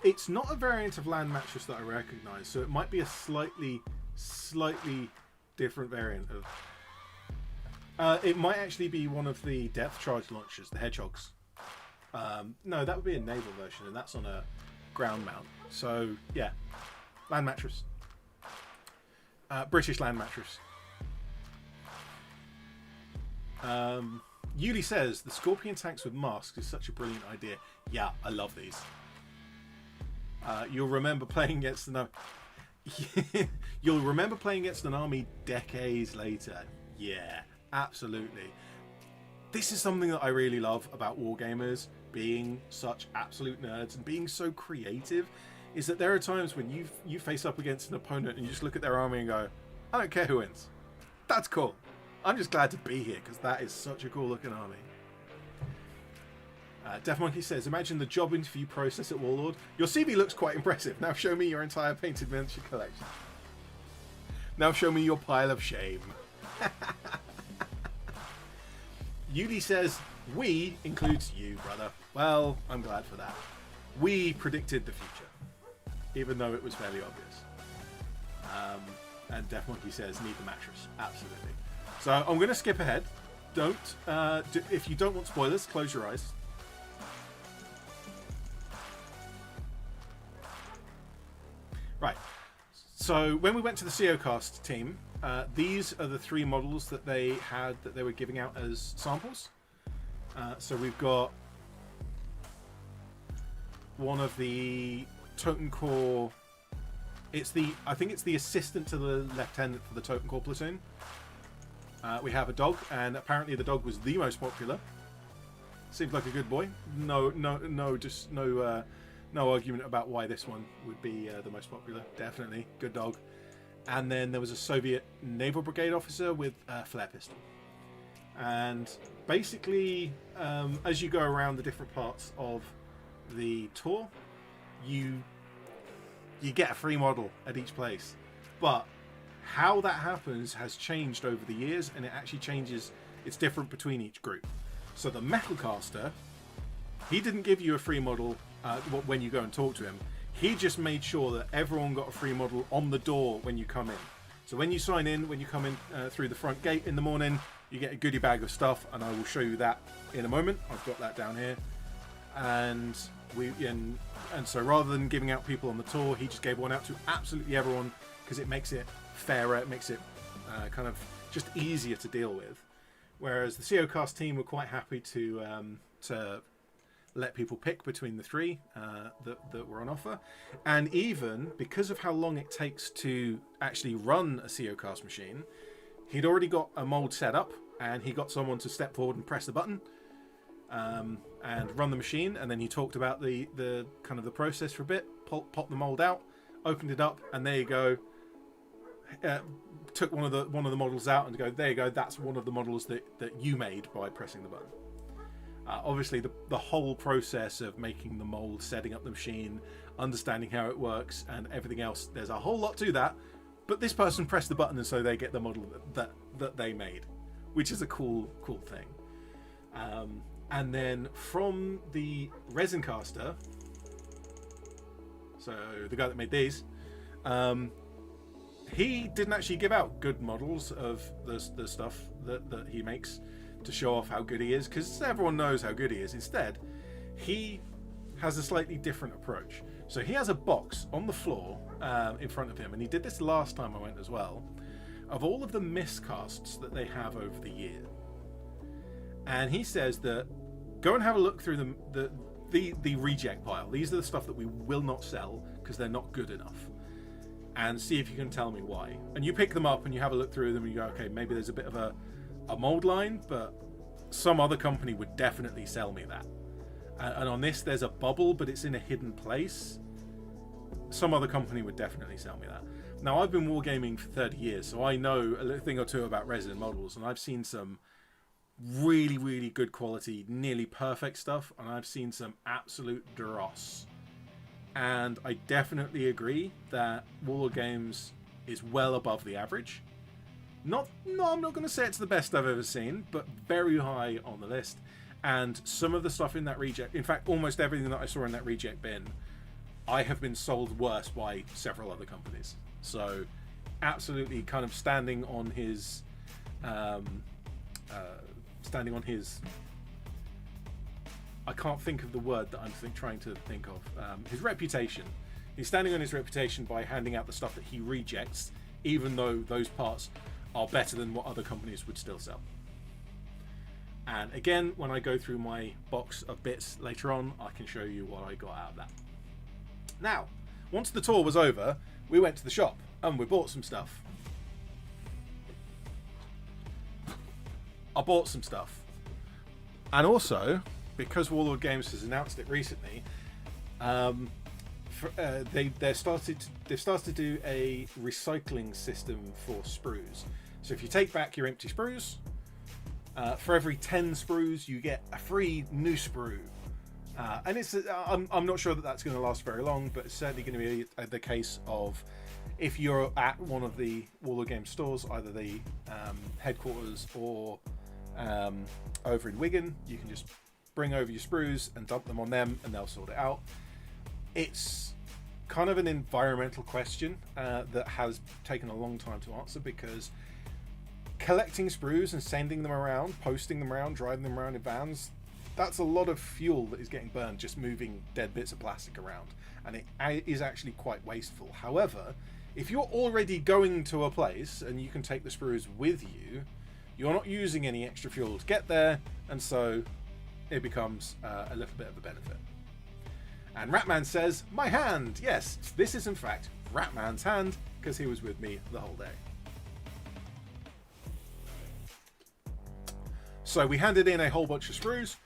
It's not a variant of land mattress that I recognise, so it might be a slightly different variant of. It might actually be one of the depth charge launchers, the Hedgehogs. No, that would be a naval version, and that's on a ground mount. So yeah, land mattress. British land mattress. Yuli says the Scorpion tanks with masks is such a brilliant idea. Yeah, I love these. You'll remember playing against an You'll remember, playing against an army. You'll remember playing against an army decades later. Yeah, absolutely. this is something that I really love about wargamers being such absolute nerds and being so creative, is that there are times when you face up against an opponent and you just look at their army and go, I don't care who wins. That's cool. I'm just glad to be here because that is such a cool looking army. Deaf Monkey says, imagine the job interview process at Warlord. Your CV looks quite impressive. Now show me your entire painted miniature collection. Now show me your pile of shame. Yuli says, we includes you, brother. Well, I'm glad for that. We predicted the future, even though it was fairly obvious. And Deaf Monkey says, need the mattress. Absolutely. So I'm going to skip ahead. Don't, if you don't want spoilers, close your eyes. Right. So when we went to the ED-SKaR team, these are the 3 models that they had that they were giving out as samples. So we've got one of the Totem Corps. I think it's the assistant to the lieutenant for the Totem Corps platoon. We have a dog, and apparently the dog was the most popular. Seems like a good boy. No argument about why this one would be the most popular. Definitely good dog. And then there was a Soviet naval brigade officer with a flare pistol. And basically, as you go around the different parts of the tour, you get a free model at each place. But how that happens has changed over the years, and it actually changes. It's different between each group. So the Metal Caster, he didn't give you a free model when you go and talk to him. He just made sure that everyone got a free model on the door when you come in. So when you sign in, when you come in through the front gate in the morning, you get a goodie bag of stuff, and I will show you that in a moment. I've got that down here. And so rather than giving out people on the tour, he just gave one out to absolutely everyone because it makes it fairer, it makes it kind of just easier to deal with. Whereas the ED-SKaR team were quite happy to let people pick between the 3 that were on offer. And even because of how long it takes to actually run a ED-SKaR machine, he'd already got a mold set up, and he got someone to step forward and press the button and run the machine. And then he talked about the kind of the process for a bit, popped the mold out, opened it up, and there you go. Took one of the models out and go, there you go, that's one of the models that you made by pressing the button. Obviously the whole process of making the mold, setting up the machine, understanding how it works and everything else, there's a whole lot to that, but this person pressed the button and so they get the model that they made, which is a cool thing. And then from the resin caster, so the guy that made these, he didn't actually give out good models of the stuff that he makes to show off how good he is, because everyone knows how good he is. Instead, he has a slightly different approach. So he has a box on the floor in front of him, and he did this last time I went as well, of all of the miscasts that they have over the year. And he says that go and have a look through the reject pile. These are the stuff that we will not sell because they're not good enough. And see if you can tell me why. And you pick them up and you have a look through them and you go, okay, maybe there's a bit of a mold line, but some other company would definitely sell me that. And on this, there's a bubble, but it's in a hidden place. Some other company would definitely sell me that. Now, I've been wargaming for 30 years, so I know a little thing or two about resin models, and I've seen some really, really good quality, nearly perfect stuff, and I've seen some absolute dross. And I definitely agree that Warlord Games is well above the average. No, I'm not going to say it's the best I've ever seen, but very high on the list. And some of the stuff in that reject, in fact, almost everything that I saw in that reject bin, I have been sold worse by several other companies. So, absolutely, kind of standing on his, I can't think of the word that I'm trying to think of. His reputation. He's standing on his reputation by handing out the stuff that he rejects, even though those parts are better than what other companies would still sell. And again, when I go through my box of bits later on, I can show you what I got out of that. Now, once the tour was over, we went to the shop and we bought some stuff. I bought some stuff. And also, because Warlord Games has announced it recently, they've started to do a recycling system for sprues. So if you take back your empty sprues, for every 10 sprues you get a free new sprue. And it's I'm not sure that that's going to last very long, but it's certainly going to be the case of if you're at one of the Warlord Games stores, either the headquarters or over in Wigan, you can just bring over your sprues and dump them on them and they'll sort it out. It's kind of an environmental question that has taken a long time to answer, because collecting sprues and sending them around, posting them around, driving them around in vans, that's a lot of fuel that is getting burned just moving dead bits of plastic around, and it is actually quite wasteful. However, if you're already going to a place and you can take the sprues with you, you're not using any extra fuel to get there, and so it becomes a little bit of a benefit. And Ratman says, my hand! Yes, this is in fact Ratman's hand, because he was with me the whole day. So we handed in a whole bunch of sprues.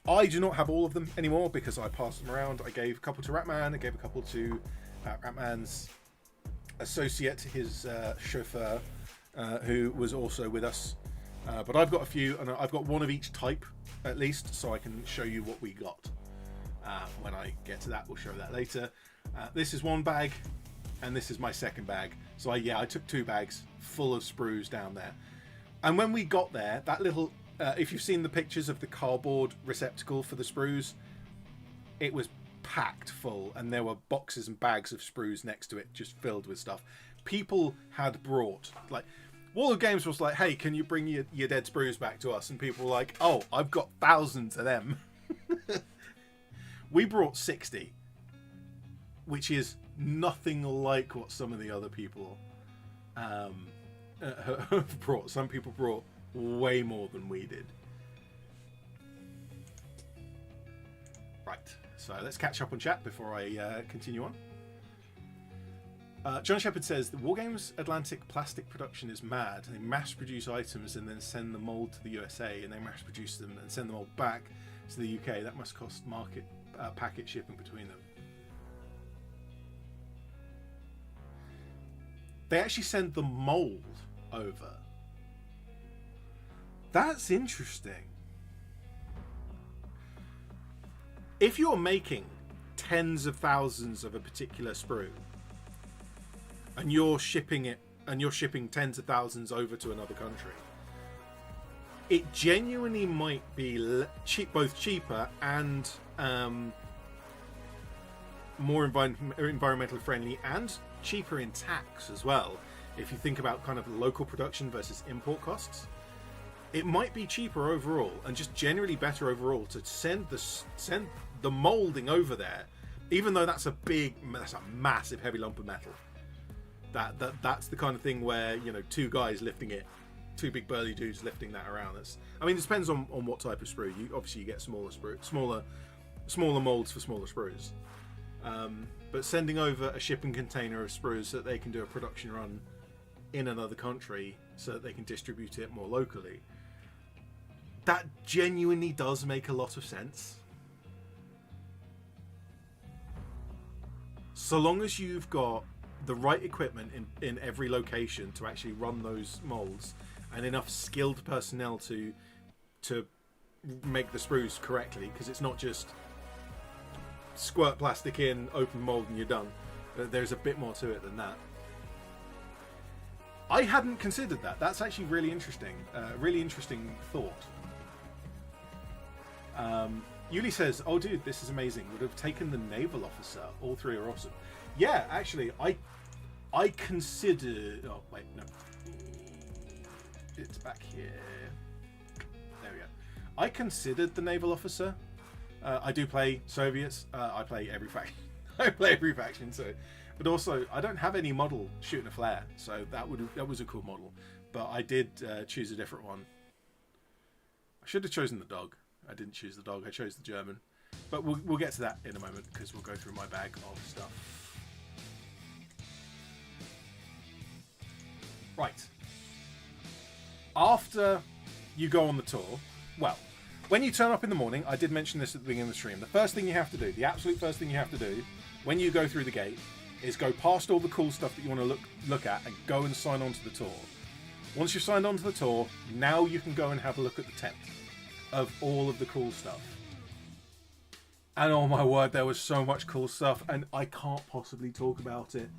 I do not have all of them anymore because I passed them around. I gave a couple to Ratman, I gave a couple to Ratman's associate, his chauffeur, who was also with us. But I've got a few, and I've got one of each type at least, so I can show you what we got. When I get to that, we'll show that later. This is one bag, and this is my second bag. So I took 2 bags full of sprues down there. And when we got there, that little, if you've seen the pictures of the cardboard receptacle for the sprues, it was packed full, and there were boxes and bags of sprues next to it, just filled with stuff. People had brought, like, Warlord Games was like, hey, can you bring your dead sprues back to us? And people were like, oh, I've got thousands of them. We brought 60, which is nothing like what some of the other people have brought. Some people brought way more than we did. Right, so let's catch up on chat before I continue on. John Shepherd says, the Wargames Atlantic plastic production is mad. They mass produce items and then send the mold to the USA, and they mass produce them and send the mold back to the UK. That must cost market packet shipping between them. They actually send the mold over. That's interesting. If you're making tens of thousands of a particular sprue, and you're shipping it, and you're shipping tens of thousands over to another country, it genuinely might be both cheaper and more environmentally friendly, and cheaper in tax as well. If you think about kind of local production versus import costs, it might be cheaper overall, and just generally better overall to send the molding over there, even though that's a massive heavy lump of metal. That's the kind of thing where, you know, 2 guys lifting it, 2 big burly dudes lifting that around. I mean, it depends on what type of sprue. You get smaller molds for smaller sprues. But sending over a shipping container of sprues so that they can do a production run in another country so that they can distribute it more locally, that genuinely does make a lot of sense. So long as you've got the right equipment in every location to actually run those molds, and enough skilled personnel to make the sprues correctly, because it's not just squirt plastic in, open mold, and you're done. There's a bit more to it than that. I hadn't considered that. That's actually really interesting. Really interesting thought. Yuli says, oh dude, this is amazing. Would have taken the naval officer. All 3 are awesome. Yeah, actually, I considered... Oh, wait, no. It's back here. There we go. I considered the naval officer. I do play Soviets. I play every faction. I play every faction, so... But also, I don't have any model shooting a flare, so that was a cool model. But I did choose a different one. I should have chosen the dog. I didn't choose the dog. I chose the German. But we'll get to that in a moment, because we'll go through my bag of stuff. Right. After you go on the tour, well, when you turn up in the morning, I did mention this at the beginning of the stream, the first thing you have to do, the absolute first thing you have to do when you go through the gate is go past all the cool stuff that you want to look at and go and sign on to the tour. Once you've signed on to the tour, now you can go and have a look at the tent of all of the cool stuff. And oh my word, there was so much cool stuff, and I can't possibly talk about it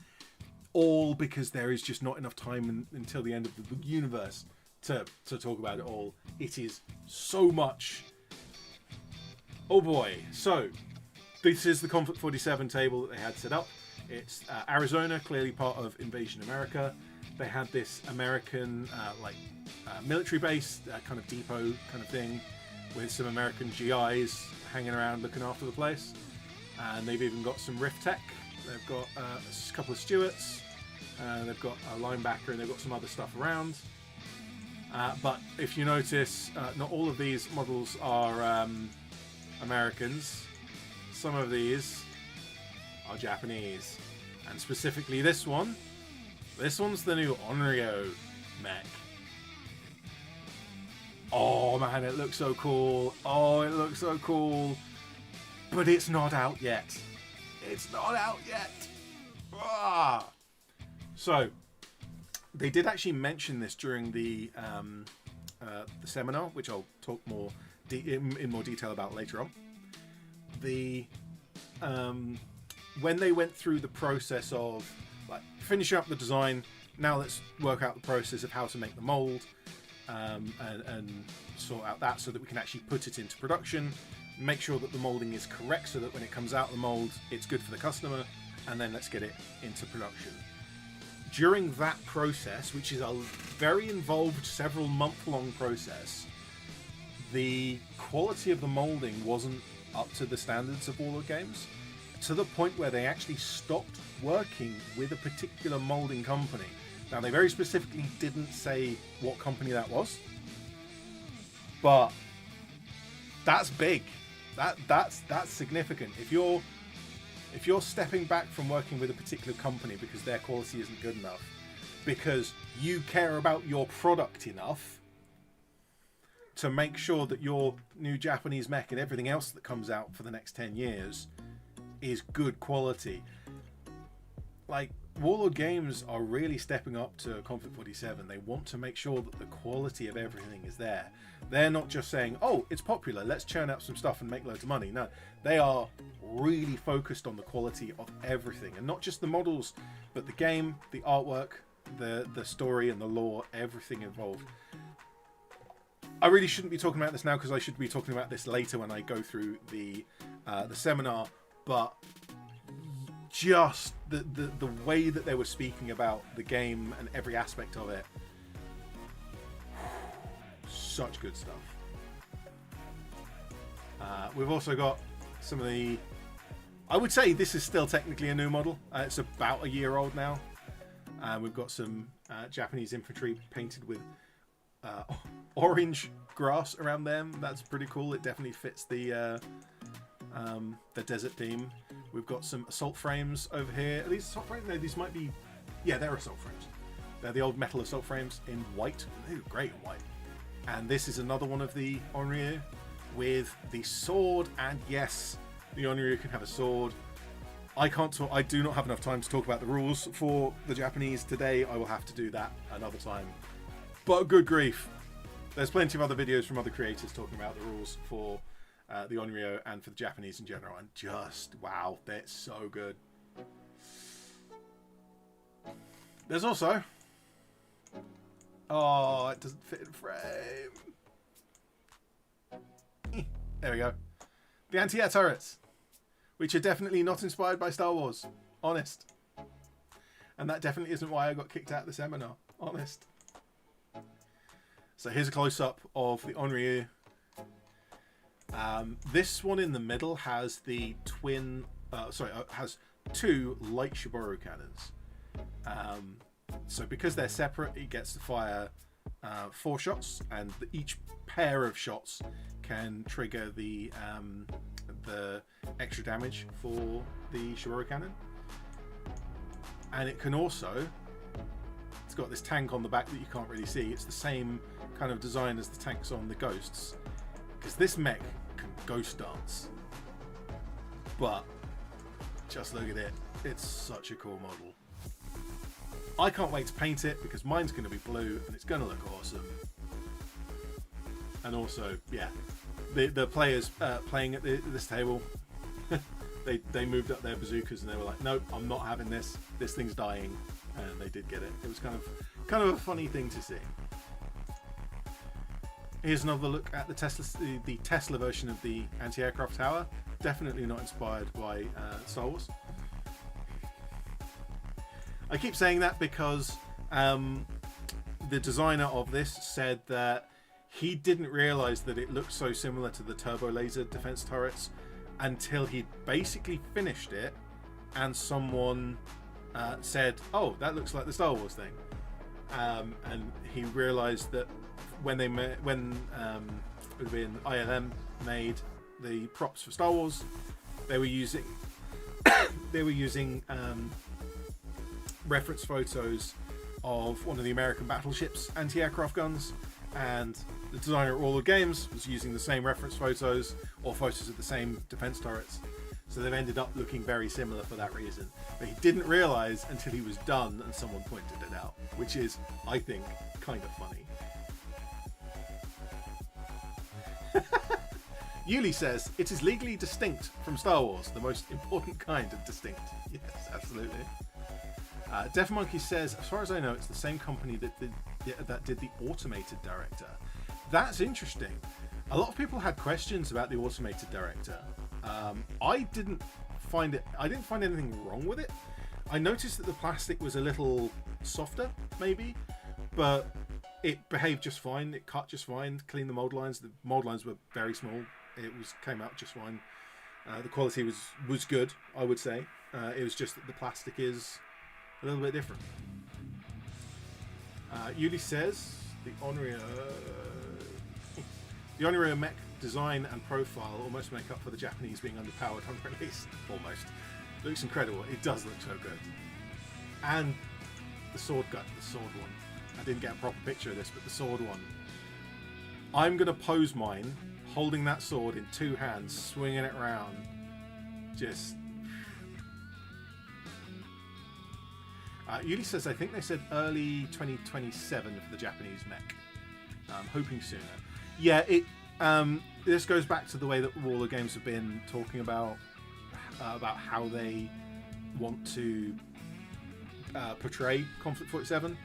all because there is just not enough time until the end of the universe to talk about it all. It is so much. Oh boy. So this is the Conflict 47 table that they had set up. It's Arizona, clearly part of Invasion America. They had this American military base kind of depot kind of thing with some American GIs hanging around looking after the place. And they've even got some Rift Tech. They've got a couple of Stewarts. They've got a linebacker, and they've got some other stuff around. But if you notice, not all of these models are Americans. Some of these are Japanese. And specifically this one. This one's the new Onryo mech. Oh man, it looks so cool. Oh, it looks so cool. But it's not out yet. It's not out yet. Ah! So, they did actually mention this during the seminar, which I'll talk more in more detail about later on. When they went through the process of like finishing up the design, now let's work out the process of how to make the mold and sort out that so that we can actually put it into production, make sure that the molding is correct so that when it comes out of the mold, it's good for the customer, and then let's get it into production. During that process, which is a very involved, several month-long process, the quality of the molding wasn't up to the standards of Warlord Games, to the point where they actually stopped working with a particular molding company. Now, they very specifically didn't say what company that was, but that's big. That's significant. If you're stepping back from working with a particular company because their quality isn't good enough, because you care about your product enough to make sure that your new Japanese mech and everything else that comes out for the next 10 years is good quality. Like, Warlord Games are really stepping up to Conflict 47. They want to make sure that the quality of everything is there. They're not just saying, oh, it's popular, let's churn out some stuff and make loads of money. No, they are really focused on the quality of everything, and not just the models, but the game, the artwork, the story and the lore, everything involved. I really shouldn't be talking about this now because I should be talking about this later when I go through the seminar, but just the way that they were speaking about the game and every aspect of it, such good stuff. We've also got some of the, I would say this is still technically a new model. It's about a year old now. We've got some Japanese infantry painted with orange grass around them. That's pretty cool. It definitely fits the desert theme. We've got some assault frames over here. Are these assault frames? No, these might be... Yeah, they're assault frames. They're the old metal assault frames in white. They look great in white. And this is another one of the Onryo with the sword. And yes, the Onryo can have a sword. I can't talk... I do not have enough time to talk about the rules for the Japanese today. I will have to do that another time. But good grief. There's plenty of other videos from other creators talking about the rules for the Onryo and for the Japanese in general, and just wow, that's so good. There's also, oh, it doesn't fit in frame. There we go. The anti-air turrets, which are definitely not inspired by Star Wars. Honest. And that definitely isn't why I got kicked out of the seminar. Honest. So here's a close-up of the Onryo. This one in the middle has the twin, has two light Shiboro cannons. So because they're separate, it gets to fire 4 shots, and each pair of shots can trigger the extra damage for the Shiboro cannon. And it can also, it's got this tank on the back that you can't really see. It's the same kind of design as the tanks on the Ghosts. because this mech can ghost dance. But just look at it. It's such a cool model. I can't wait to paint it because mine's going to be blue and it's going to look awesome. And also, yeah, the players playing at this table, they moved up their bazookas and they were like, nope, I'm not having this. This thing's dying. And they did get it. It was kind of a funny thing to see. Here's another look at the Tesla version of the anti-aircraft tower. Definitely not inspired by Star Wars. I keep saying that because the designer of this said that he didn't realize that it looked so similar to the turbo laser defense turrets until he basically finished it and someone said, oh, that looks like the Star Wars thing. And he realized that when ILM made the props for Star Wars, they were using reference photos of one of the American battleships anti-aircraft guns, and the designer at Warlord Games was using the same reference photos or photos of the same defense turrets, so they've ended up looking very similar for that reason. But he didn't realize until he was done and someone pointed it out, which is, I think, kind of funny. Yuli says, it is legally distinct from Star Wars, the most important kind of distinct. Yes, absolutely. Def Monkey says, as far as I know, it's the same company that did the Automated Director. That's interesting. A lot of people had questions about the Automated Director. I didn't find anything wrong with it. I noticed that the plastic was a little softer, maybe, but it behaved just fine. It cut just fine. Cleaned the mold lines. The mold lines were very small. It came out just fine. The quality was good, I would say. It was just that the plastic is a little bit different. Yuli says the Onryo mech design and profile almost make up for the Japanese being underpowered on release. Almost. Looks incredible. It does look so good. And the sword one. I didn't get a proper picture of this, but the sword one. I'm going to pose mine holding that sword in two hands, swinging it around. Just... Yuli says, I think they said early 2027 for the Japanese mech. I'm hoping sooner. Yeah, this goes back to the way that Warlord Games have been talking about how they want to portray Conflict 47.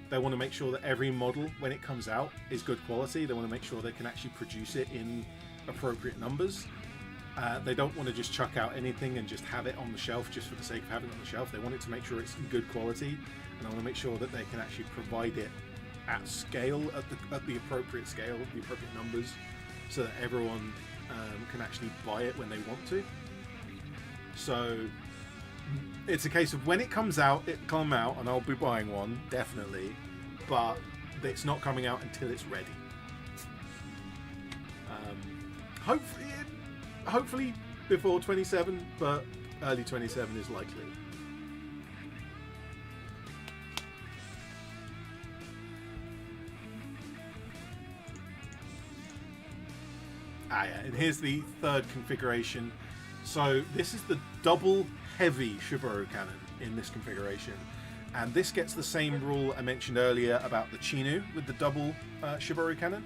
They want to make sure that every model, when it comes out, is good quality. They want to make sure they can actually produce it in appropriate numbers. They don't want to just chuck out anything and just have it on the shelf just for the sake of having it on the shelf. They want it to make sure it's good quality, and they want to make sure that they can actually provide it at scale, at the appropriate scale, the appropriate numbers, so that everyone can actually buy it when they want to. So it's a case of when it comes out, it'll come out, and I'll be buying one, definitely, but it's not coming out until it's ready. Hopefully before 27, but early 27 is likely. Yeah, and here's the third configuration. So this is the double heavy Shiboru cannon in this configuration, and this gets the same rule I mentioned earlier about the Chinu with the double Shiboru cannon,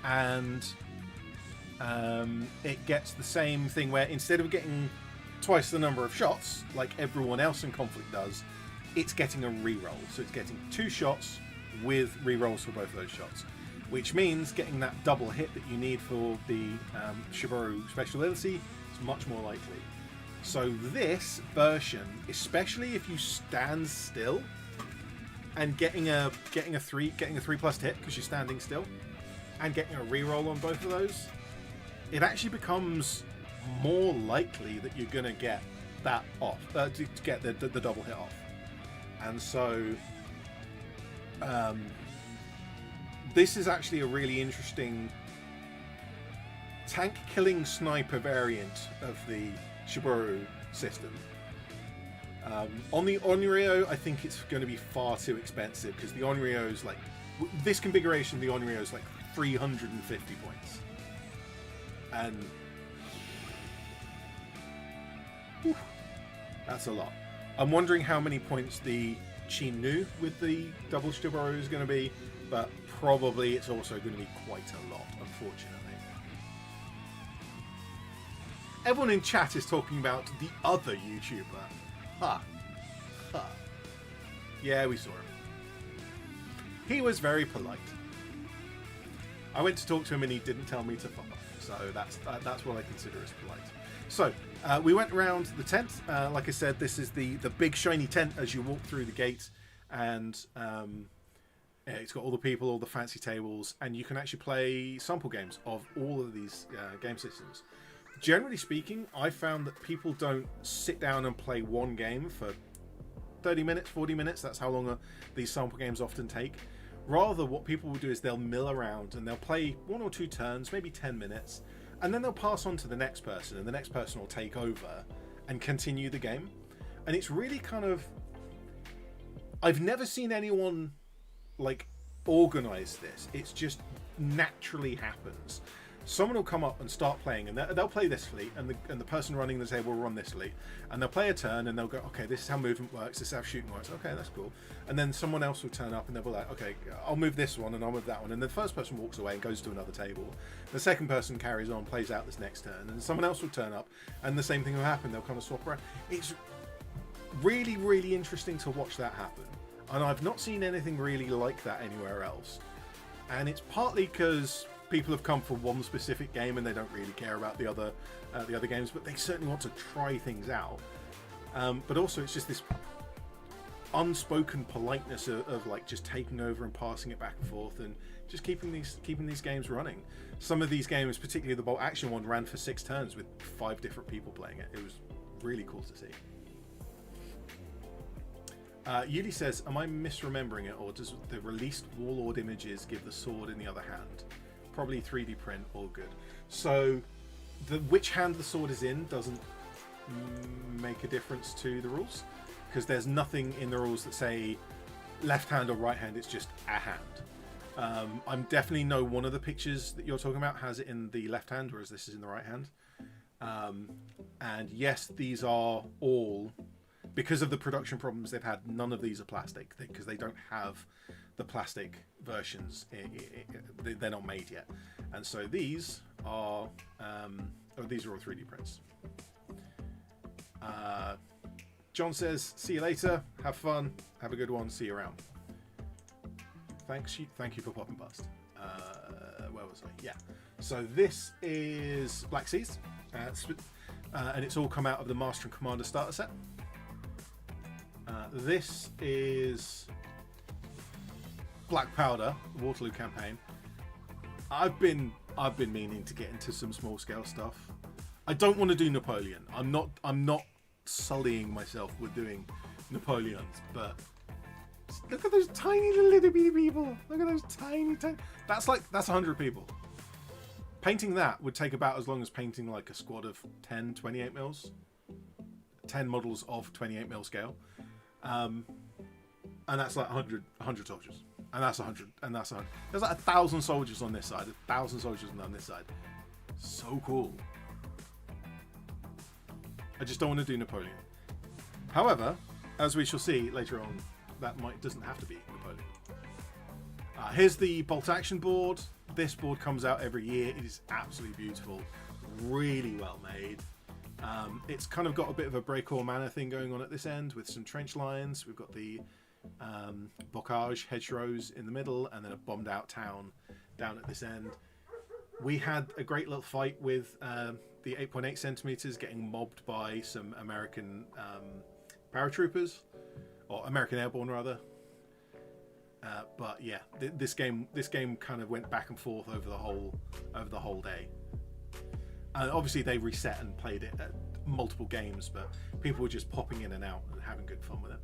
and it gets the same thing where instead of getting twice the number of shots like everyone else in Conflict does, it's getting a reroll. So it's getting 2 shots with rerolls for both of those shots, which means getting that double hit that you need for the Shiboru special ability is much more likely. So this version, especially if you stand still and getting a 3+ hit because you're standing still, and getting a reroll on both of those, it actually becomes more likely that you're going to get that off, to get the double hit off. And so this is actually a really interesting tank killing sniper variant of the Shiboru system. On the Onryo, I think it's going to be far too expensive because the Onryo's like, this configuration, the Onryo's like 350 points. And whew, that's a lot. I'm wondering how many points the Chinu with the double Shiboro is going to be, but probably it's also going to be quite a lot, unfortunately. Everyone in chat is talking about the other YouTuber. Ha. Ha. Yeah, we saw him. He was very polite. I went to talk to him and he didn't tell me to fuck off. So that's what I consider as polite. So we went around the tent. Like I said, this is the big shiny tent as you walk through the gate, and yeah, it's got all the people, all the fancy tables, and you can actually play sample games of all of these game systems. Generally speaking, I found that people don't sit down and play one game for 30 minutes, 40 minutes. That's how long these sample games often take. Rather, what people will do is they'll mill around and they'll play 1 or 2 turns, maybe 10 minutes, and then they'll pass on to the next person, and the next person will take over and continue the game. And it's really kind of... I've never seen anyone like organize this. It's just naturally happens. Someone will come up and start playing, and they'll play this fleet, and the person running the table will run this fleet, and they'll play a turn, and they'll go, okay, this is how movement works, this is how shooting works, okay, that's cool. And then someone else will turn up, and they'll be like, okay, I'll move this one, and I'll move that one, and the first person walks away and goes to another table. The second person carries on, plays out this next turn, and someone else will turn up, and the same thing will happen. They'll kind of swap around. It's really, really interesting to watch that happen, and I've not seen anything really like that anywhere else. And it's partly because people have come for one specific game and they don't really care about the other games, but they certainly want to try things out. But also, it's just this unspoken politeness of like just taking over and passing it back and forth, and just keeping these games running. Some of these games, particularly the bolt action one, ran for 6 turns with 5 different people playing it. It was really cool to see. Yuli says, am I misremembering it, or does the released Warlord images give the sword in the other hand? Probably 3D print, all good. So which hand the sword is in doesn't make a difference to the rules, because there's nothing in the rules that say left hand or right hand. It's just a hand. I'm definitely know one of the pictures that you're talking about has it in the left hand, whereas this is in the right hand. And yes, these are all, because of the production problems they've had, none of these are plastic, because they don't have the plastic versions. They're not made yet, and so these are these are all 3D prints. John says, see you later, have fun, have a good one, see you around. Thank you for popping past. Where was I? Yeah, so this is Black Seas, and it's all come out of the Master and Commander starter set. This is Black Powder, Waterloo campaign. I've been meaning to get into some small scale stuff. I don't want to do Napoleon. I'm not sullying myself with doing Napoleons, but look at those tiny little bitty people. Look at those tiny. That's 100 people. Painting that would take about as long as painting like a squad of 10 28 mils. 10 models of 28 mil scale. And that's like 100 soldiers. And that's 100. And that's 100. There's like 1,000 soldiers on this side. 1,000 soldiers on this side. So cool. I just don't want to do Napoleon. However, as we shall see later on, that doesn't have to be Napoleon. Here's the bolt action board. This board comes out every year. It is absolutely beautiful. Really well made. It's kind of got a bit of a Breakcore Manor thing going on at this end with some trench lines. We've got the bocage hedgerows in the middle, and then a bombed out town down at this end. We had a great little fight with the 8.8 centimeters getting mobbed by some American paratroopers, or American airborne rather. But yeah, this game kind of went back and forth over the whole day. And obviously they reset and played it at multiple games, but people were just popping in and out and having good fun with it.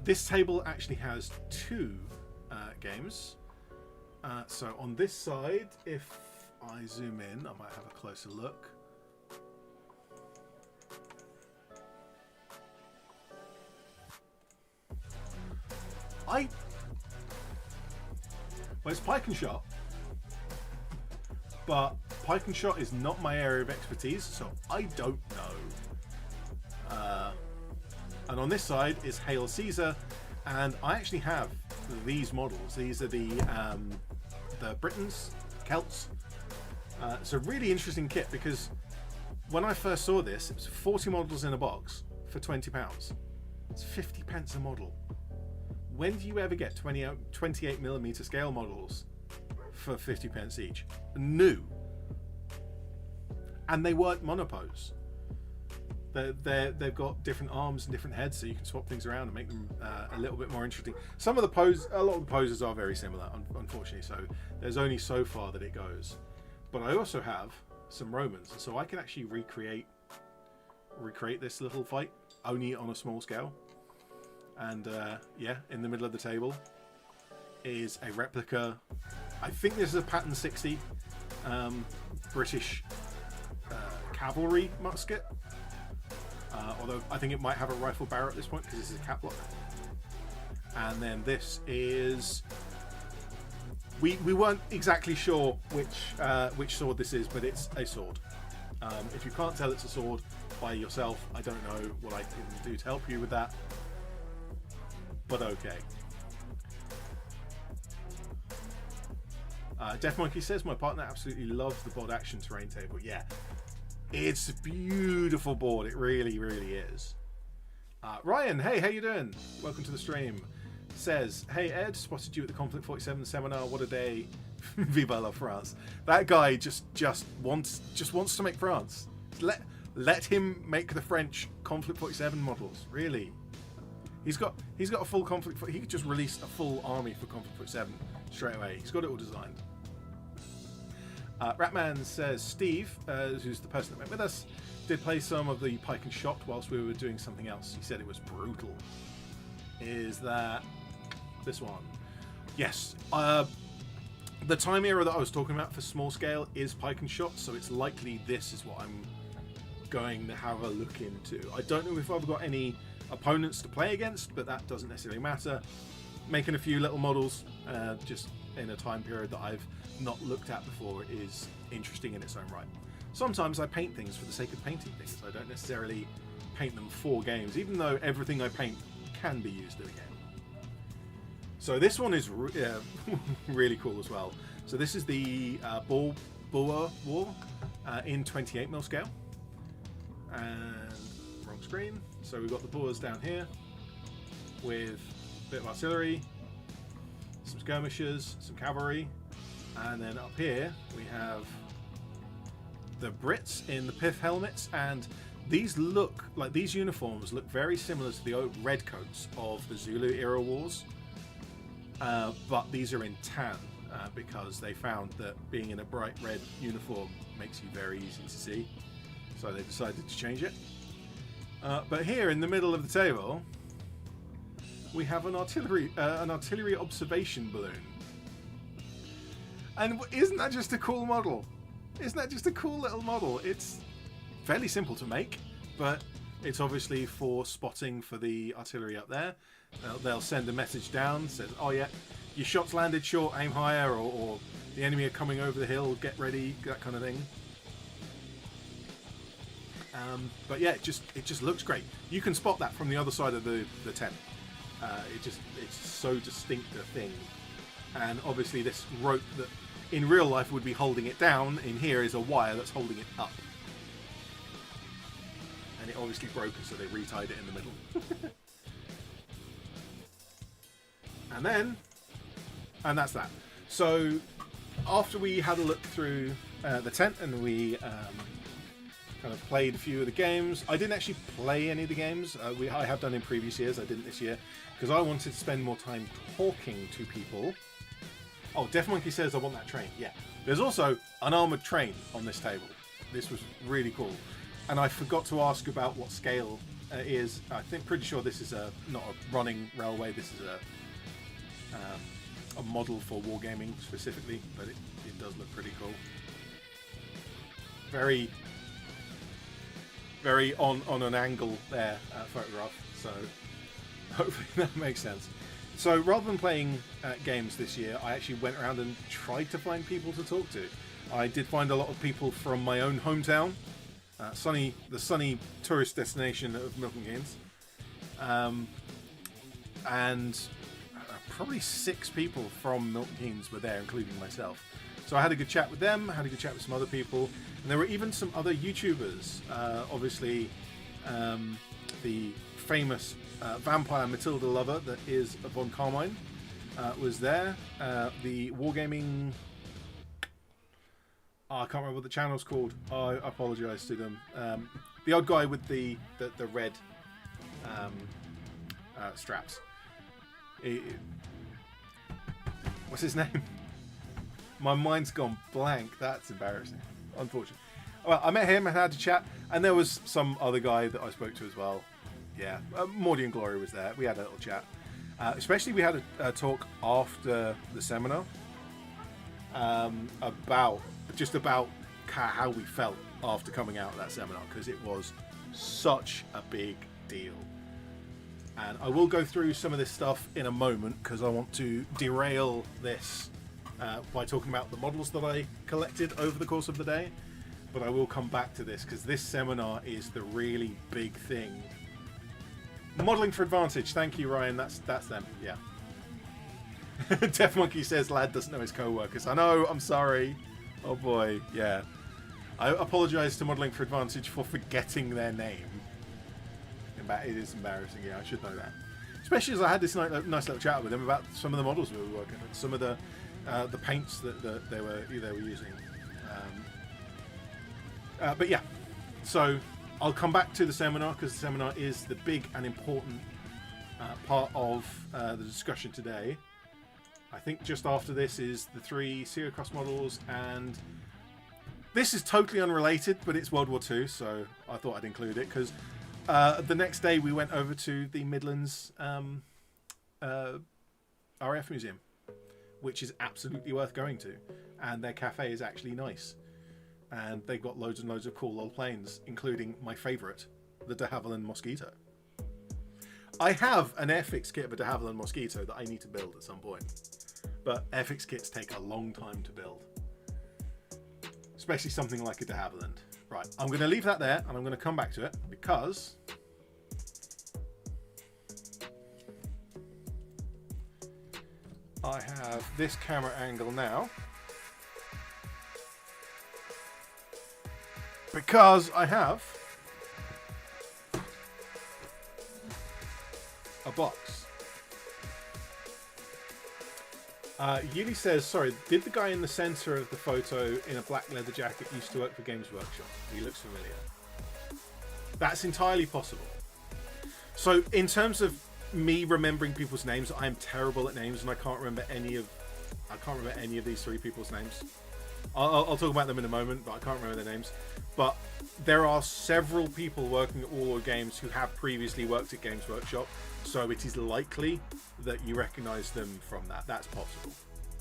This table actually has 2 games. So on this side, if I zoom in, I might have a closer look. Well, it's pike and shot, but pike and shot is not my area of expertise, so I don't know. And on this side is Hail Caesar, and I actually have these models. These are the Britons, Celts. It's a really interesting kit because when I first saw this, it was 40 models in a box for £20. It's 50p a model. When do you ever get 28mm scale models for 50p each? New. And they weren't monopose. They've got different arms and different heads, so you can swap things around and make them a little bit more interesting. A lot of the poses are very similar, unfortunately, so there's only so far that it goes. But I also have some Romans, so I can actually recreate this little fight, only on a small scale. And yeah, in the middle of the table is a replica. I think this is a pattern 60 British cavalry musket. Although I think it might have a rifle barrel at this point because this is a catblock. And then this is... We weren't exactly sure which sword this is, but it's a sword. If you can't tell it's a sword by yourself, I don't know what I can do to help you with that. But okay. Death Monkey says, my partner absolutely loves the board action terrain table. Yeah. It's a beautiful board. It really, really is. Ryan, hey, how you doing? Welcome to the stream. Says, hey Ed, spotted you at the Conflict 47 seminar. What a day. Viva la France. That guy just wants to make France. Let him make the French Conflict 47 models. Really. He's got a full Conflict. He could just release a full army for Conflict 47 straight away. He's got it all designed. Ratman says, Steve, who's the person that went with us, did play some of the pike and shot whilst we were doing something else. He said it was brutal. Is that this one? Yes. The time era that I was talking about for small scale is pike and shot, so it's likely this is what I'm going to have a look into. I don't know if I've got any opponents to play against, but that doesn't necessarily matter. Making a few little models just in a time period that I've not looked at before is interesting in its own right. Sometimes I paint things for the sake of painting things. I don't necessarily paint them for games, even though everything I paint can be used in a game. So this one is really cool as well. So this is the Boer War in 28mm scale. And wrong screen. So we've got the Boers down here with a bit of artillery, some skirmishers, some cavalry, and then up here we have the Brits in the pith helmets, and these uniforms look very similar to the old red coats of the Zulu era wars, but these are in tan because they found that being in a bright red uniform makes you very easy to see, so they decided to change it. But here in the middle of the table we have an artillery observation balloon. And isn't that just a cool model? Isn't that just a cool little model? It's fairly simple to make, but it's obviously for spotting for the artillery up there. They'll send a message down, says, oh yeah, your shots landed short, aim higher, or the enemy are coming over the hill, get ready, that kind of thing. But yeah, it just looks great. You can spot that from the other side of the tent. It's so distinct a thing. And obviously this rope that in real life would be holding it down, in here is a wire that's holding it up. And it obviously broke, so they retied it in the middle. and that's that. So after we had a look through the tent and we kind of played a few of the games, I didn't actually play any of the games. I have done in previous years. I didn't this year because I wanted to spend more time talking to people. Oh, Death Monkey says I want that train. Yeah. There's also an armoured train on this table. This was really cool. And I forgot to ask about what scale it is. Pretty sure this is not a running railway. This is a model for wargaming specifically, but it does look pretty cool. Very, very on an angle there photograph. So hopefully that makes sense. So rather than playing games this year, I actually went around and tried to find people to talk to. I did find a lot of people from my own hometown, the sunny tourist destination of Milton Keynes, and probably 6 people from Milton Keynes were there, including myself. So I had a good chat with them, had a good chat with some other people, and there were even some other YouTubers. Obviously, the famous vampire Matilda lover that is Von Carmine was there. The wargaming... I can't remember what the channel's called. I apologise to them. The odd guy with the red straps. What's his name? My mind's gone blank. That's embarrassing. Unfortunate. Well, I met him and had a chat, and there was some other guy that I spoke to as well. Yeah, Morty and Glory was there. We had a little chat. Especially we had a talk after the seminar about how we felt after coming out of that seminar, because it was such a big deal. And I will go through some of this stuff in a moment, because I want to derail this by talking about the models that I collected over the course of the day. But I will come back to this, because this seminar is the really big thing. Modelling for Advantage. Thank you, Ryan. That's them. Yeah. Deaf Monkey says lad doesn't know his co-workers. I know. I'm sorry. Oh boy. Yeah. I apologise to Modelling for Advantage for forgetting their name. It is embarrassing. Yeah, I should know that. Especially as I had this nice little chat with them about some of the models we were working on, some of the paints that they were using. But yeah. So I'll come back to the seminar, because the seminar is the big and important part of the discussion today. I think just after this is the 3 Serial Cost models, and this is totally unrelated, but it's World War II, so I thought I'd include it, because the next day we went over to the Midlands RAF Museum, which is absolutely worth going to, and their cafe is actually nice. And they've got loads and loads of cool old planes, including my favourite, the de Havilland Mosquito. I have an Airfix kit of a de Havilland Mosquito that I need to build at some point. But Airfix kits take a long time to build. Especially something like a de Havilland. Right, I'm going to leave that there, and I'm going to come back to it, because... I have this camera angle now. Because I have a box. Yuli says, sorry, did the guy in the centre of the photo in a black leather jacket used to work for Games Workshop? He looks familiar. That's entirely possible. So in terms of me remembering people's names, I am terrible at names, and I can't remember any of these 3 people's names. I'll talk about them in a moment, but I can't remember their names. But there are several people working at Warlord Games who have previously worked at Games Workshop, so it is likely that you recognise them from that. That's possible.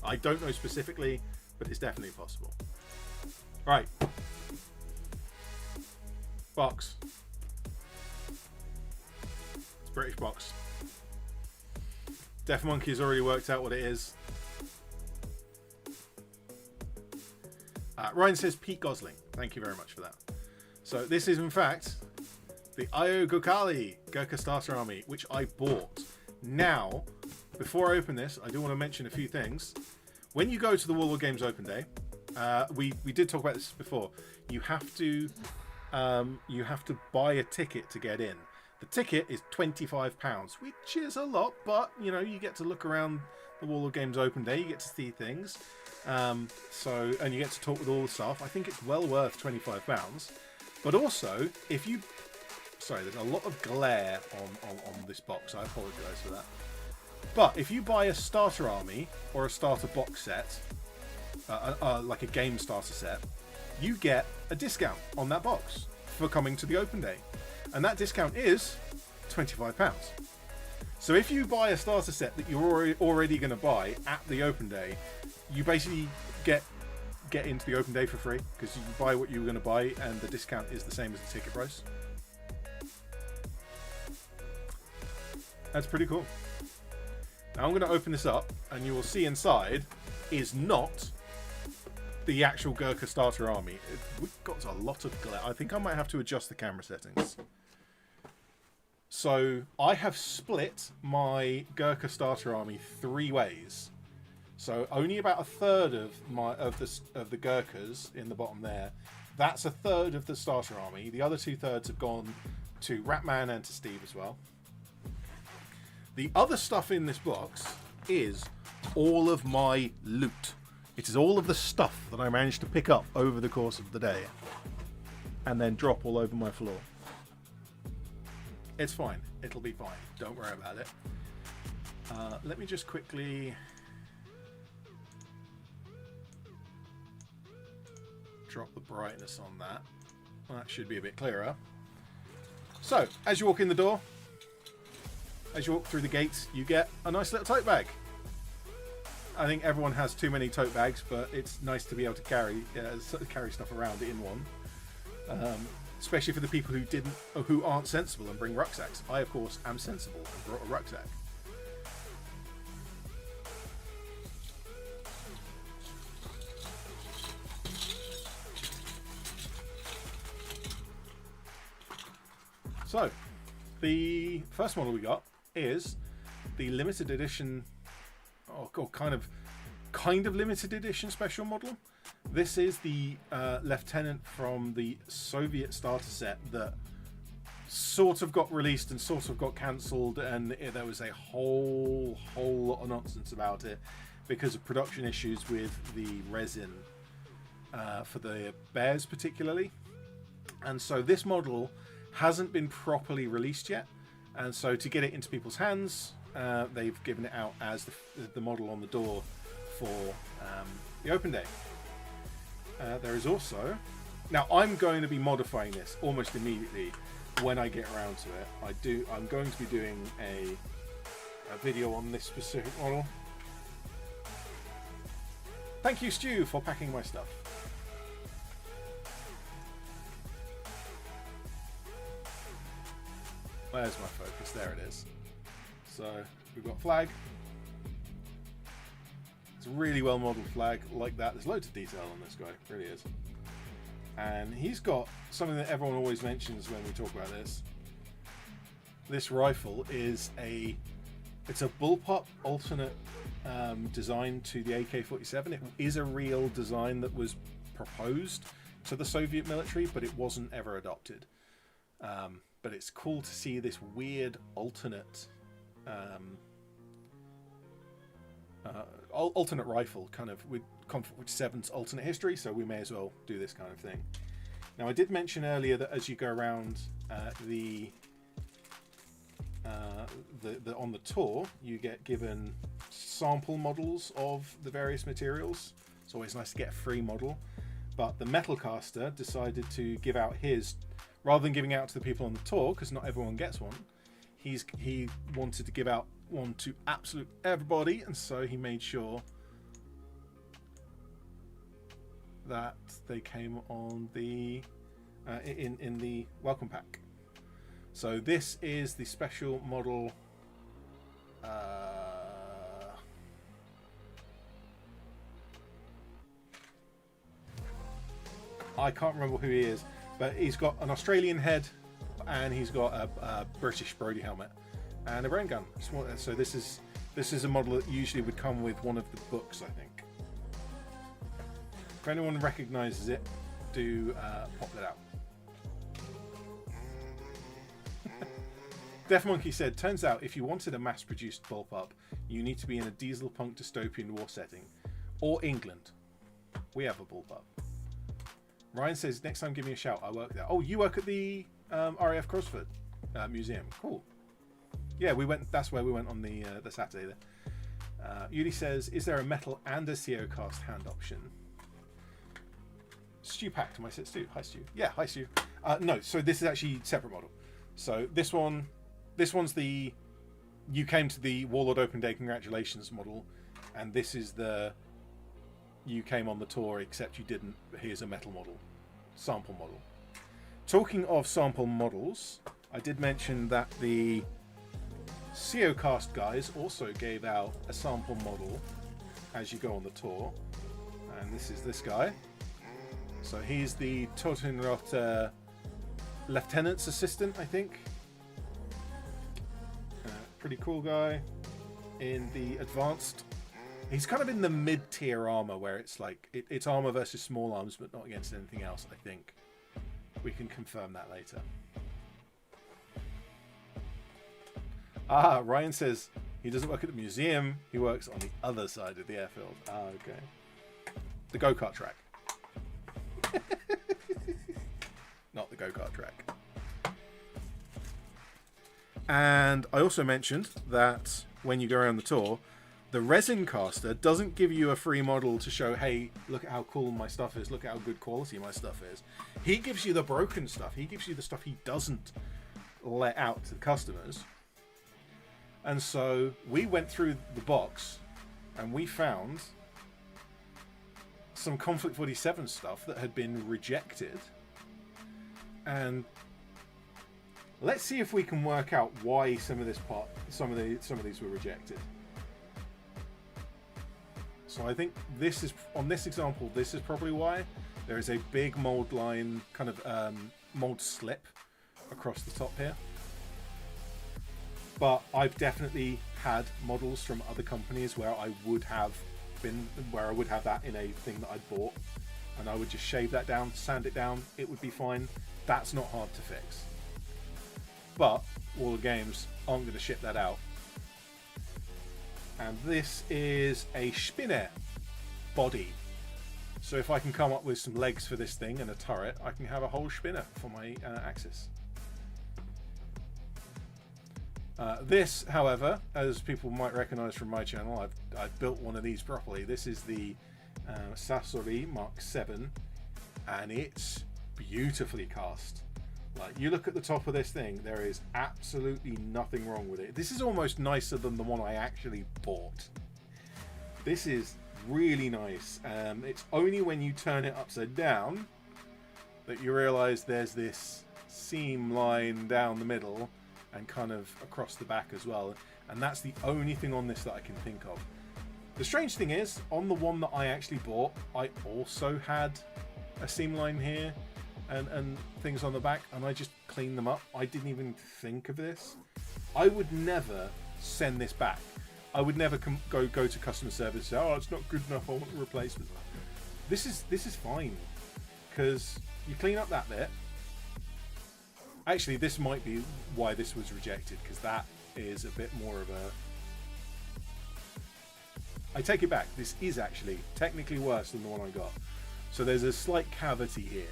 I don't know specifically, but it's definitely possible. Right. Box. It's a British box. Deaf Monkey's already worked out what it is. Ryan says Pete Gosling. Thank you very much for that. So this is in fact the Io Gokali Gurkha Starter Army, which I bought. Now, before I open this, I do want to mention a few things. When you go to the Warlord Games Open Day, we did talk about this before. You have to buy a ticket to get in. The ticket is £25, which is a lot, but you know, you get to look around the Warlord Games Open Day, you get to see things. And you get to talk with all the staff. I think it's well worth £25. But also, if you... Sorry, there's a lot of glare on this box. I apologise for that. But if you buy a starter army or a starter box set, like a game starter set, you get a discount on that box for coming to the open day. And that discount is £25. So if you buy a starter set that you're already going to buy at the open day, you basically get into the open day for free, because you buy what you were going to buy and the discount is the same as the ticket price. That's pretty cool. Now I'm going to open this up, and you will see inside is not the actual Gurkha starter army. We've got a lot of glare. I think I might have to adjust the camera settings. So I have split my Gurkha starter army 3 ways. So only about a third of the Gurkhas in the bottom there. That's a third of the starter army. The other 2/3 have gone to Ratman and to Steve as well. The other stuff in this box is all of my loot. It is all of the stuff that I managed to pick up over the course of the day and then drop all over my floor. It's fine. It'll be fine. Don't worry about it. Let me just quickly drop the brightness on that. That should be a bit clearer. So, as you walk in the door, as you walk through the gates, you get a nice little tote bag. I think everyone has too many tote bags, but it's nice to be able to carry stuff around in one. Especially for the people who aren't sensible and bring rucksacks. I, of course, am sensible and brought a rucksack. So, the first model we got is the limited edition, or kind of limited edition special model. This is the lieutenant from the Soviet starter set that sort of got released and sort of got cancelled, and there was a whole lot of nonsense about it because of production issues with the resin for the bears particularly. And so this model hasn't been properly released yet, and so to get it into people's hands, they've given it out as the model on the door for the open day. There is also, now I'm going to be modifying this almost immediately when I get around to it. I'm going to be doing a video on this specific model. Thank you, Stu, for packing my stuff. Where's my focus? There it is. So we've got flag. It's a really well modeled flag like that. There's loads of detail on this guy, really is. And he's got something that everyone always mentions when we talk about this. This rifle is it's a bullpup alternate design to the AK-47. It is a real design that was proposed to the Soviet military, but it wasn't ever adopted. But it's cool to see this weird alternate alternate rifle, kind of with Conflict 47's alternate history, so we may as well do this kind of thing. Now, I did mention earlier that as you go around on the tour, you get given sample models of the various materials. It's always nice to get a free model, but the metal caster decided to give out his, rather than giving out to the people on the tour, because not everyone gets one. He wanted to give out one to absolute everybody, and so he made sure that they came on the in the welcome pack. So this is the special model. I can't remember who he is, but he's got an Australian head, and he's got a British Brody helmet and a rain gun. So this is a model that usually would come with one of the books, I think. If anyone recognises it, do pop it out. Def Monkey said, turns out if you wanted a mass-produced bullpup, you need to be in a diesel punk dystopian war setting, or England. We have a bullpup. Ryan says, next time give me a shout, I work there. Oh, you work at the RAF Crosford Museum. Cool. Yeah, we went. That's where we went on the Saturday there. Yudi says, is there a metal and a CO cast hand option? Stu packed. Am I said Stu? Hi Stu. Yeah, hi Stu. No, so this is actually a separate model. So this one's the you came to the Warlord Open Day congratulations model, and this is the you came on the tour except you didn't. Here's a metal model, sample model. Talking of sample models, I did mention that the COcast guys also gave out a sample model as you go on the tour, and this is this guy. So he's the Totenrot Lieutenant's assistant, I think. Pretty cool guy in the advanced. He's kind of in the mid-tier armor where it's like it's armor versus small arms, but not against anything else. I think we can confirm that later. Ryan says he doesn't work at the museum. He works on the other side of the airfield. Okay. The go-kart track. Not the go-kart track. And I also mentioned that when you go around the tour, the resin caster doesn't give you a free model to show, hey, look at how cool my stuff is, look at how good quality my stuff is. He gives you the broken stuff. He gives you the stuff he doesn't let out to the customers. And so we went through the box and we found some Conflict 47 stuff that had been rejected. And let's see if we can work out why some of these were rejected. So I think this is, on this example, this is probably why. There is a big mold line, kind of mold slip across the top here. But I've definitely had models from other companies where I would have that in a thing that I'd bought, and I would just shave that down, sand it down, it would be fine. That's not hard to fix. But Warlord Games aren't going to ship that out. And this is a Spinner body. So if I can come up with some legs for this thing and a turret, I can have a whole spinner for my Axis. This, however, as people might recognize from my channel, I've built one of these properly. This is the Sasori Mark 7, and it's beautifully cast. Like, you look at the top of this thing, there is absolutely nothing wrong with it. This is almost nicer than the one I actually bought. This is really nice. It's only when you turn it upside down that you realize there's this seam line down the middle and kind of across the back as well. And that's the only thing on this that I can think of. The strange thing is, on the one that I actually bought, I also had a seam line here and things on the back, and I just cleaned them up. I didn't even think of this. I would never send this back. I would never go to customer service and say, oh, it's not good enough, I want a replacement. This is fine, because you clean up that bit. Actually, this might be why this was rejected, because that is a bit more of a... I take it back. This is actually technically worse than the one I got. So there's a slight cavity here.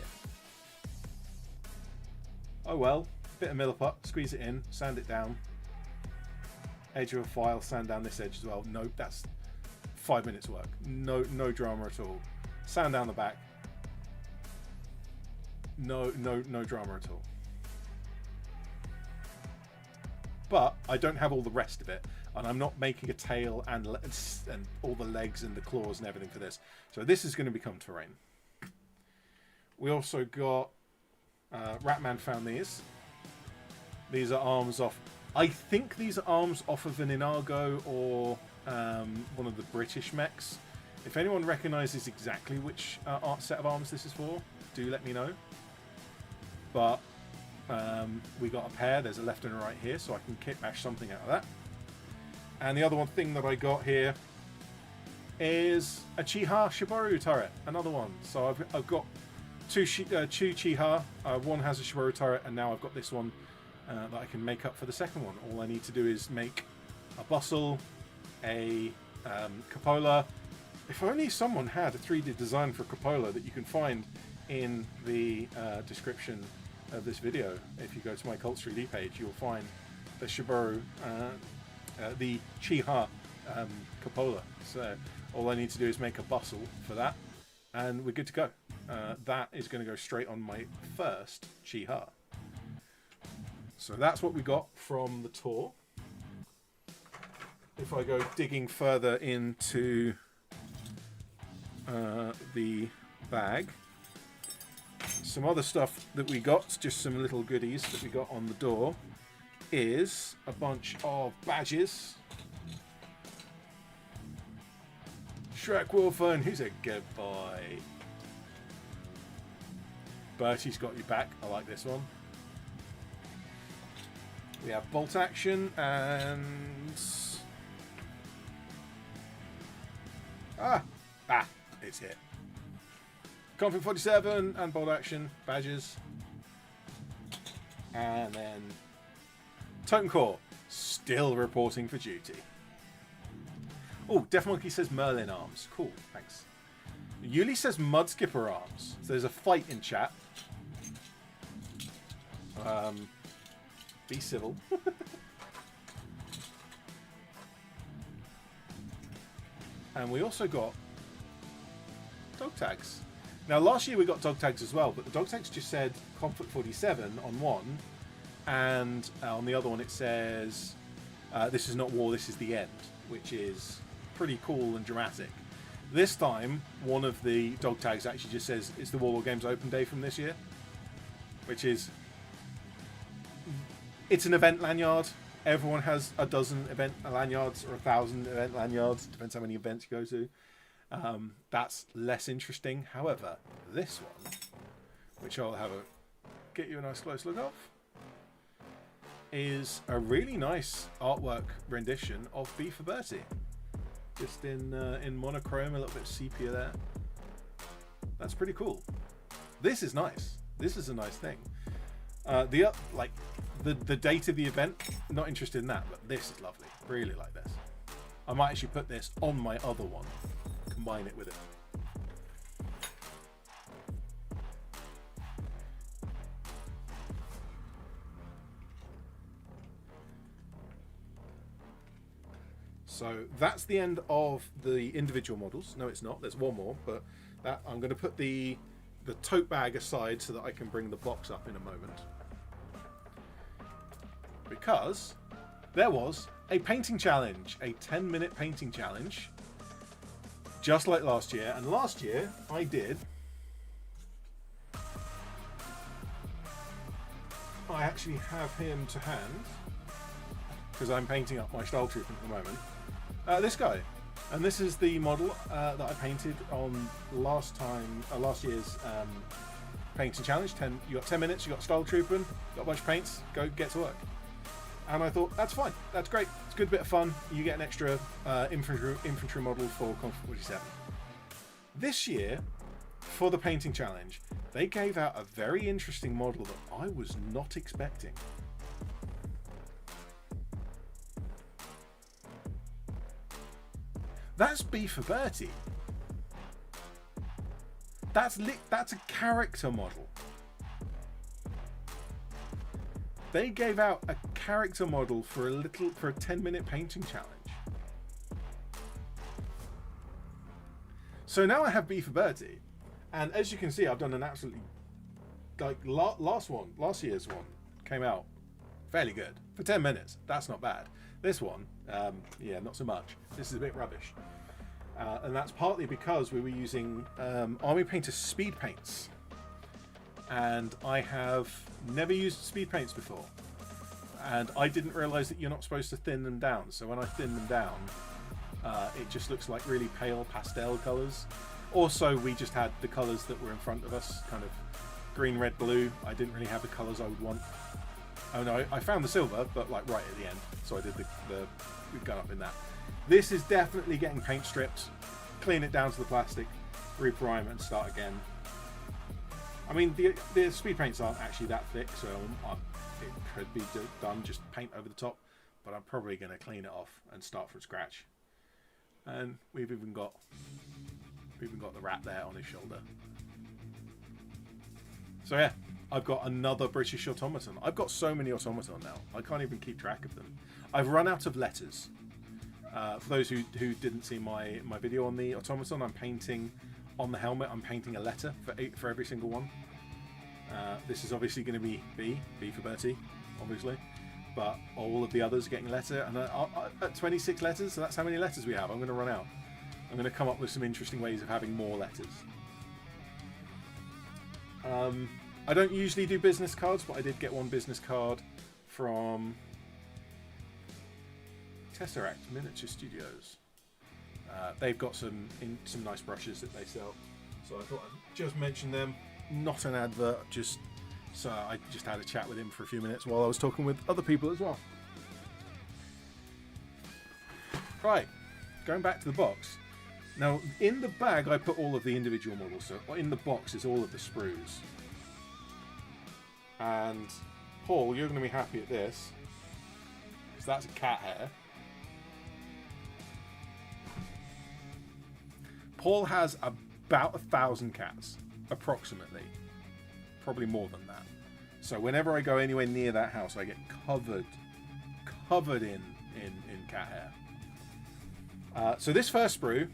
Oh well, bit of milliput, squeeze it in, sand it down. Edge of a file, sand down this edge as well. Nope, that's 5 minutes work. No drama at all. Sand down the back. No drama at all. But I don't have all the rest of it, and I'm not making a tail and all the legs and the claws and everything for this. So this is going to become terrain. We also got Ratman found these. These are arms off. I think these are arms off of an Inago or one of the British mechs. If anyone recognises exactly which art set of arms this is for, do let me know. But we got a pair. There's a left and a right here, so I can kit bash something out of that. And the other one thing that I got here is a Chiha Shiboru turret, another one. So I've got two Chiha. One has a Shiboru turret, and now I've got this one that I can make up for the second one. All I need to do is make a bustle, a cupola. If only someone had a 3D design for cupola that you can find in the description of this video. If you go to my Cults 3D page, you'll find the Shiboru, the Chiha cupola. So all I need to do is make a bustle for that, and we're good to go. That is going to go straight on my first Chiha. So that's what we got from the tour. If I go digging further into the bag, some other stuff that we got, just some little goodies that we got on the door. is a bunch of badges. Shrek Wolfen, who's a good boy. Bertie's got you back. I like this one. We have bolt action and... it's hit. Config 47 and bolt action badges. And then Totem Core, still reporting for duty. Oh, Def Monkey says Merlin arms. Cool, thanks. Yuli says Mudskipper arms. So there's a fight in chat. Be civil. And we also got dog tags. Now, last year we got dog tags as well, but the dog tags just said Conflict 47 on one, and on the other one it says, this is not war, this is the end, which is pretty cool and dramatic. This time, one of the dog tags actually just says, it's the Warlord Games open day from this year, which is, it's an event lanyard. Everyone has a dozen event lanyards or 1,000 event lanyards, depends how many events you go to. That's less interesting. However, this one, which I'll have a get you a nice close look of, is a really nice artwork rendition of B for Bertie. Just in monochrome, a little bit of sepia there. That's pretty cool. This is nice. This is a nice thing. The date of the event, not interested in that, but this is lovely. Really like this. I might actually put this on my other one, combine it with it. So that's the end of the individual models. No, it's not. There's one more, but that I'm going to put the tote bag aside so that I can bring the box up in a moment. Because there was a painting challenge, a 10-minute painting challenge, just like last year. And last year I actually have him to hand because I'm painting up my Style Trooper at the moment. This guy, and this is the model that I painted on last year's painting challenge. You got 10 minutes, you got Style Trooper, got a bunch of paints, go get to work. And I thought, that's fine, that's great, it's a good bit of fun. You get an extra infantry model for Conflict 47. This year, for the painting challenge, they gave out a very interesting model that I was not expecting. That's B for Bertie. That's a character model. They gave out a character model for a 10-minute painting challenge. So now I have B for Bertie, and as you can see, I've done an absolutely last year's one came out fairly good for 10 minutes. That's not bad. This one, yeah, not so much. This is a bit rubbish, and that's partly because we were using Army Painter speed paints. And I have never used speed paints before, and I didn't realize that you're not supposed to thin them down. So when I thin them down, it just looks like really pale pastel colors. Also, we just had the colors that were in front of us, kind of green, red, blue. I didn't really have the colors I would want. Oh no, I found the silver, but like right at the end, so I did we've gone up in that. This is definitely getting paint stripped, clean it down to the plastic, reprime it and start again. I mean, the speed paints aren't actually that thick, so it could be done just paint over the top, but I'm probably going to clean it off and start from scratch. And we've even got the rat there on his shoulder. So yeah, I've got another British automaton. I've got so many automaton now, I can't even keep track of them. I've run out of letters. For those who didn't see my video on the automaton, I'm painting on the helmet. I'm painting a letter for every single one. This is obviously going to be B for Bertie, obviously, but all of the others are getting letter, and at 26 letters, so that's how many letters we have. I'm going to run out. I'm going to come up with some interesting ways of having more letters. I don't usually do business cards, but I did get one business card from Tesseract Miniature Studios. They've got some nice brushes that they sell. So I thought I'd just mention them. Not an advert, so I just had a chat with him for a few minutes while I was talking with other people as well. Right, going back to the box. Now, in the bag I put all of the individual models, so in the box is all of the sprues. And Paul, you're going to be happy at this, because that's a cat hair. Paul has about 1,000 cats, approximately. Probably more than that. So whenever I go anywhere near that house, I get covered in cat hair. So this first sprue,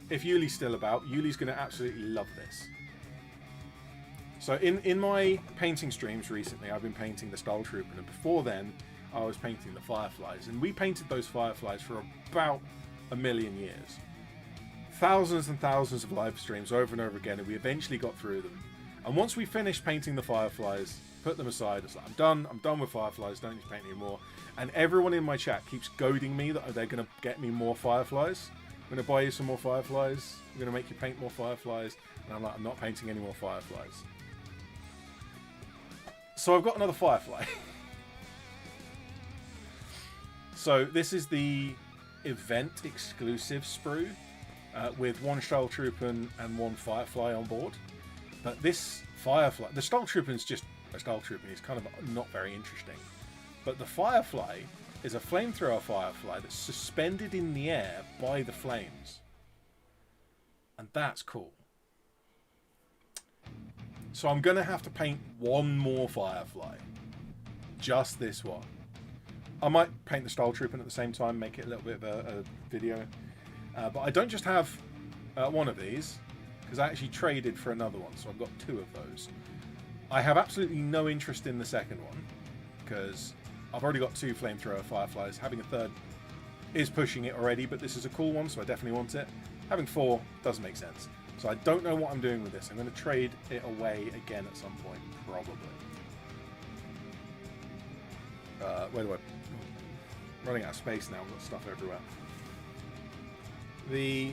if Yuli's still about, Yuli's going to absolutely love this. So in my painting streams recently, I've been painting the Style Trooper, and before then, I was painting the Fireflies. And we painted those Fireflies for about 1 million years. Thousands and thousands of live streams over and over again, and we eventually got through them. And once we finished painting the Fireflies, put them aside, it's like, I'm done with Fireflies, don't need to paint anymore. And everyone in my chat keeps goading me that they're going to get me more Fireflies. I'm going to buy you some more Fireflies. I'm going to make you paint more Fireflies. And I'm like, I'm not painting any more Fireflies. So I've got another Firefly. So this is the event exclusive sprue with one Style Trooper and one Firefly on board. But this Firefly, the Style Trooper is just a Style Trooper. He's kind of not very interesting. But the Firefly is a flamethrower Firefly that's suspended in the air by the flames. And that's cool. So I'm going to have to paint one more Firefly. Just this one. I might paint the Style Trooper at the same time, make it a little bit of a video. But I don't just have one of these, because I actually traded for another one, so I've got 2 of those. I have absolutely no interest in the second one, because I've already got 2 flamethrower Fireflies. Having a third is pushing it already, but this is a cool one, so I definitely want it. Having 4 doesn't make sense. So I don't know what I'm doing with this. I'm going to trade it away again at some point, probably. Where do I... Running out of space now, I've got stuff everywhere. The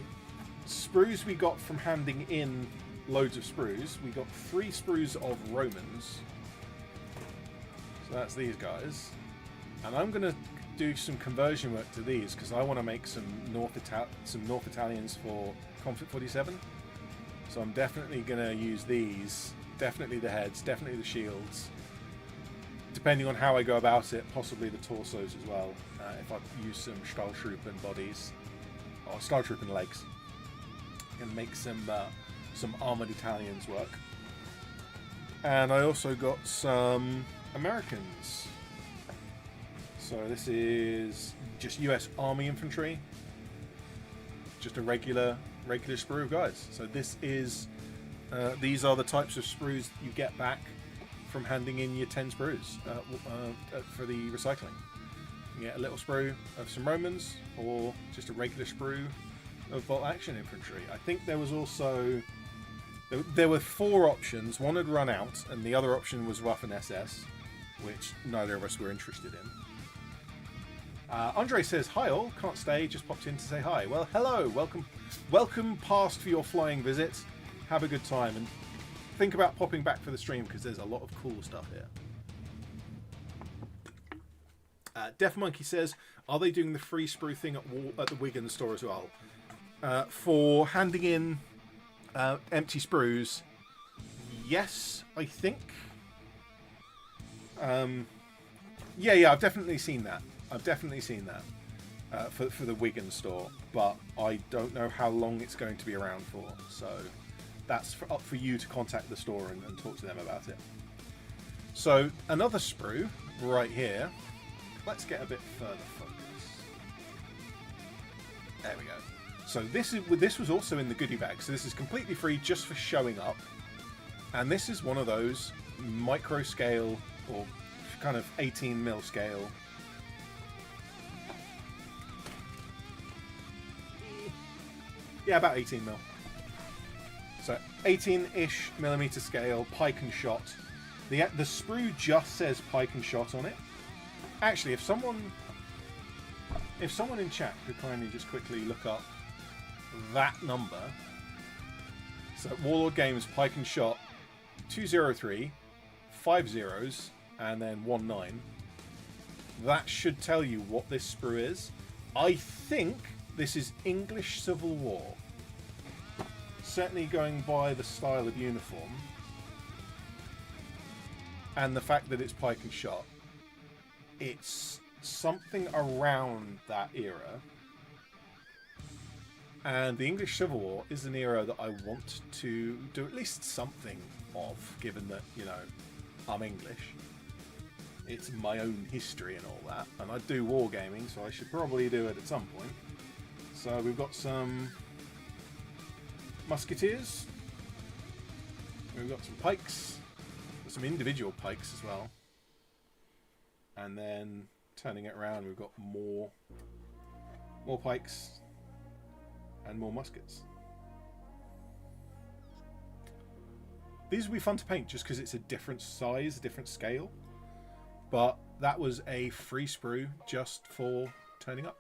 sprues we got from handing in loads of sprues. We got 3 sprues of Romans. So that's these guys. And I'm going to do some conversion work to these because I want to make some North Italians for Conflict 47. So I'm definitely going to use these. Definitely the heads, definitely the shields. Depending on how I go about it, possibly the torsos as well. If I use some Style Trooper bodies. Or Style Trooper legs. And make some Armoured Italians work. And I also got some Americans. So this is just US Army Infantry. Just a regular sprue of guys. So this is these are the types of sprues you get back from handing in your 10 sprues for the recycling. You get a little sprue of some Romans or just a regular sprue of bolt action infantry. I think there was also there were 4 options. One had run out and the other option was Waffen SS, which neither of us were interested in. Andre says, hi all, can't stay, just popped in to say hi. Well, hello, welcome past for your flying visit. Have a good time and think about popping back for the stream because there's a lot of cool stuff here. Def Monkey says, are they doing the free sprue thing at the Wigan store as well? For handing in empty sprues, yes, I think. Yeah, I've definitely seen that. For the Wigan store, but I don't know how long it's going to be around for. So that's up for you to contact the store and talk to them about it. So another sprue right here. Let's get a bit further focus. There we go. So this was also in the goodie bag. So this is completely free just for showing up. And this is one of those micro scale or kind of 18mm scale. Yeah, about 18mm. So 18-ish millimeter scale, pike and shot. The sprue just says pike and shot on it. Actually, if someone if someone in chat could kindly just quickly look up that number. So Warlord Games Pike and Shot 203, 5 zeros, and then 19. That should tell you what this sprue is. I think this is English Civil War. Certainly going by the style of uniform. And the fact that it's Pike and Shot. It's something around that era. And the English Civil War is an era that I want to do at least something of, given that, you know, I'm English. It's my own history and all that. And I do wargaming, so I should probably do it at some point. So we've got some musketeers. We've got some pikes. Some individual pikes as well. And then turning it around, we've got more pikes and more muskets. These will be fun to paint just because it's a different size, a different scale. But that was a free sprue just for turning up.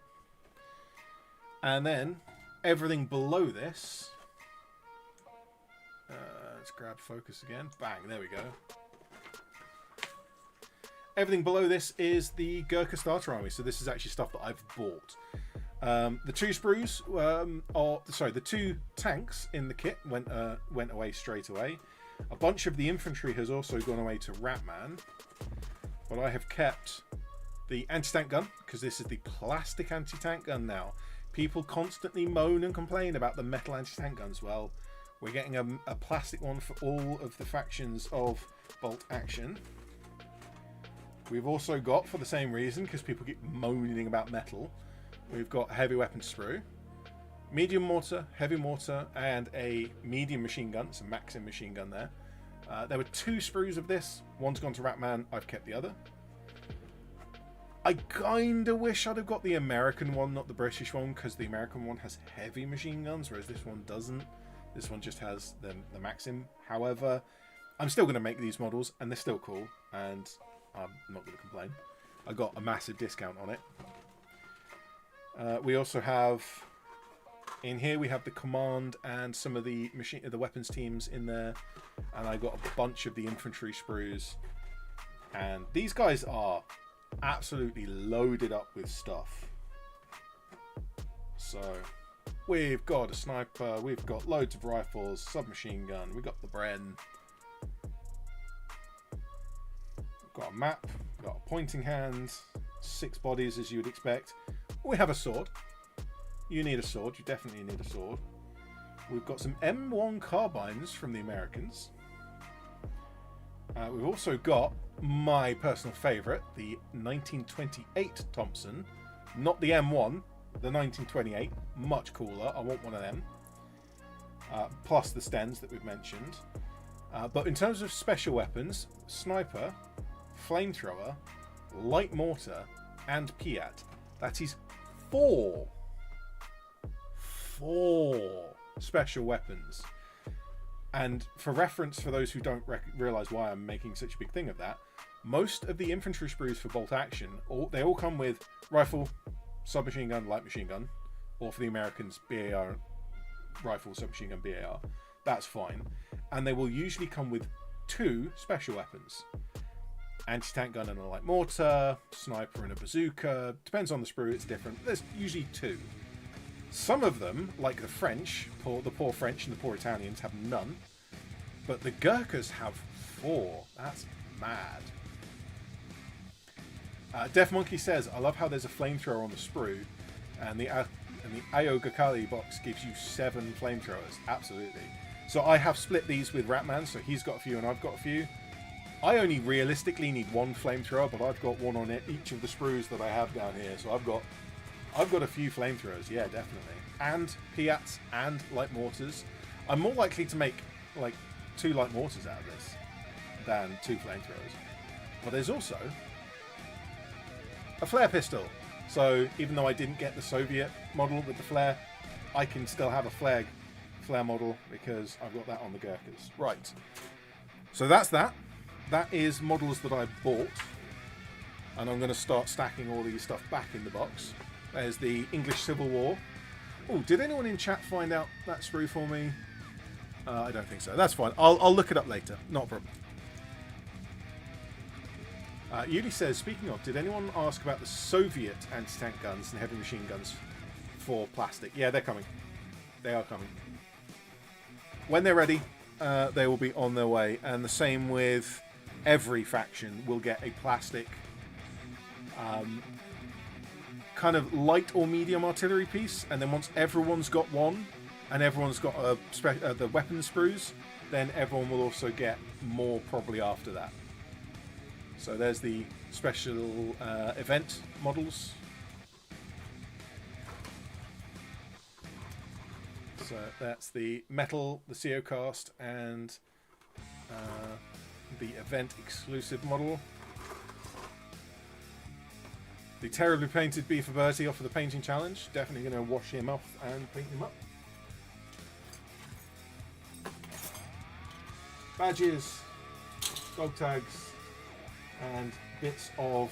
And then everything below this. Let's grab focus again. Bang, there we go. Everything below this is the Gurkha starter army. So this is actually stuff that I've bought. The two sprues, the two tanks in the kit went away straight away. A bunch of the infantry has also gone away to Ratman. But I have kept the anti-tank gun, because this is the plastic anti-tank gun now. People constantly moan and complain about the metal anti-tank guns. Well, we're getting a plastic one for all of the factions of Bolt Action. We've also got, for the same reason, because people keep moaning about metal, we've got a heavy weapon sprue, medium mortar, heavy mortar, and a medium machine gun, so Maxim machine gun there. There were two sprues of this. One's gone to Ratman. I've kept the other. I kind of wish I'd have got the American one, not the British one, because the American one has heavy machine guns, whereas this one doesn't. This one just has the Maxim. However, I'm still going to make these models, and they're still cool, and I'm not going to complain. I got a massive discount on it. We also have... In here we have the command and some of the weapons teams in there, and I got a bunch of the infantry sprues, and these guys are absolutely loaded up with stuff. So we've got a sniper, we've got loads of rifles, submachine gun, we've got the Bren, we've got a map, we've got a pointing hand, 6 bodies as you would expect. We have a sword. You need a sword. You definitely need a sword. We've got some M1 carbines from the Americans. We've also got my personal favourite, the 1928 Thompson. Not the M1, the 1928. Much cooler. I want one of them. Plus the Stens that we've mentioned. But in terms of special weapons, sniper, flamethrower, light mortar, and Piat. That is 4 special weapons. And for reference, for those who don't realise why I'm making such a big thing of that, most of the infantry sprues for Bolt Action, they all come with rifle, submachine gun, light machine gun, or for the Americans, BAR, rifle, submachine gun, BAR. That's fine. And they will usually come with 2 special weapons. Anti-tank gun and a light mortar, sniper and a bazooka. Depends on the sprue, it's different. There's usually 2. Some of them, like the French, the poor French and the poor Italians, have none. But the Gurkhas have 4. That's mad. Def Monkey says, I love how there's a flamethrower on the sprue, and the Ayo Gakali box gives you 7 flamethrowers. Absolutely. So I have split these with Ratman, so he's got a few and I've got a few. I only realistically need 1 flamethrower, but I've got one on each of the sprues that I have down here. So I've got a few flamethrowers, yeah, definitely. And Piats and light mortars. I'm more likely to make like 2 light mortars out of this than 2 flamethrowers. But there's also a flare pistol. So even though I didn't get the Soviet model with the flare, I can still have a flare model because I've got that on the Gurkhas. Right. So that's that. That is models that I bought. And I'm going to start stacking all these stuff back in the box. There's the English Civil War. Oh, did anyone in chat find out that sprue for me? I don't think so. That's fine. I'll look it up later. Not a problem. Yuli says, speaking of, did anyone ask about the Soviet anti-tank guns and heavy machine guns for plastic? Yeah, they're coming. They are coming. When they're ready, they will be on their way. And the same with every faction will get a plastic kind of light or medium artillery piece. And then once everyone's got one and everyone's got the weapon sprues, then everyone will also get more probably after that. So there's the special event models. So that's the metal, the CO cast, and the event exclusive model. The terribly painted B for Bertie off of the painting challenge. Definitely going to wash him off and paint him up. Badges, dog tags, and bits of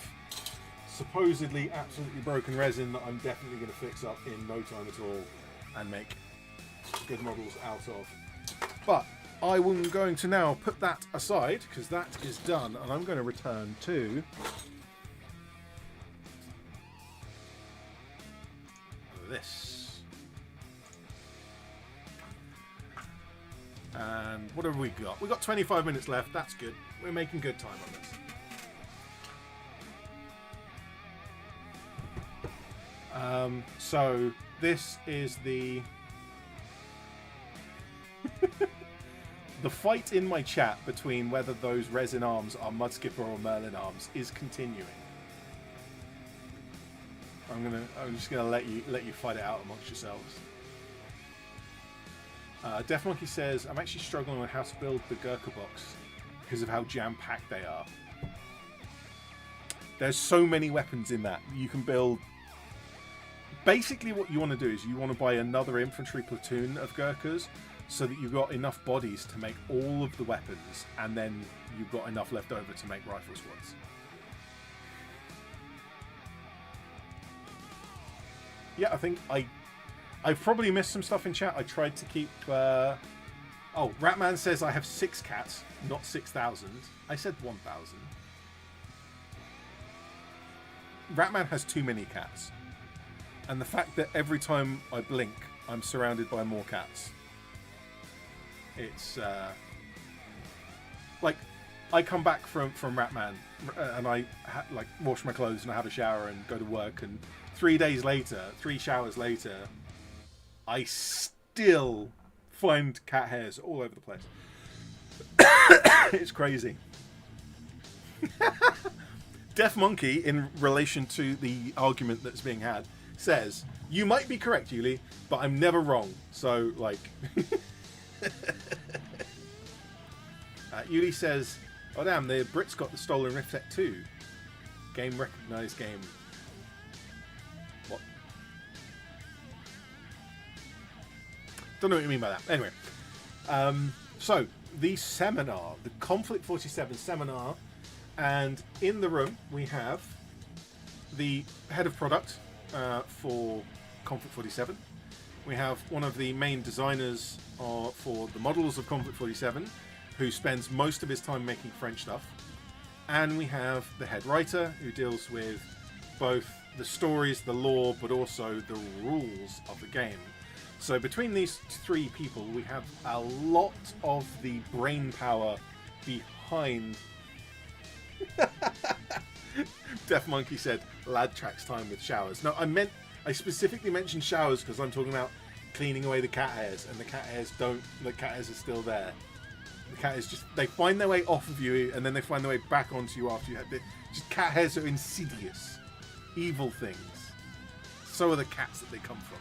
supposedly absolutely broken resin that I'm definitely going to fix up in no time at all and make good models out of. But I'm going to now put that aside because that is done, and I'm going to return to this. And what have we got? We've got 25 minutes left. That's good. We're making good time on this. So this is the the fight in my chat between whether those resin arms are Mudskipper or Merlin arms is continuing. I'm just gonna let you fight it out amongst yourselves. Death Monkey says, I'm actually struggling with how to build the Gurkha box because of how jam-packed they are. There's so many weapons in that. You can build... Basically what you want to do is you want to buy another infantry platoon of Gurkhas so that you've got enough bodies to make all of the weapons, and then you've got enough left over to make rifle squads. Yeah, I think I've probably missed some stuff in chat. I tried to keep... Oh, Ratman says I have 6 cats, not 6,000. I said 1,000. Ratman has too many cats. And the fact that every time I blink, I'm surrounded by more cats. It's... like, I come back from Ratman, and I wash my clothes and I have a shower and go to work, and 3 days later, 3 showers later, I still find cat hairs all over the place. It's crazy. Deaf Monkey, in relation to the argument that's being had, says, you might be correct, Yuli, but I'm never wrong. So, like... Yuli says, oh damn, the Brits got the Stolen Rift Tech 2. Game recognized game. What? Don't know what you mean by that. Anyway. So, the seminar, the Conflict 47 seminar, and in the room we have the head of product for Conflict 47. We have one of the main designers for the models of Conflict 47, who spends most of his time making French stuff. And we have the head writer, who deals with both the stories, the lore, but also the rules of the game. So between these 3 people, we have a lot of the brain power behind... Deaf Monkey said, lad tracks time with showers. No, I specifically mentioned showers because I'm talking about cleaning away the cat hairs, and the cat hairs are still there. The cat hairs they find their way off of you, and then they find their way back onto you after you have just cat hairs are insidious, evil things. So are the cats that they come from.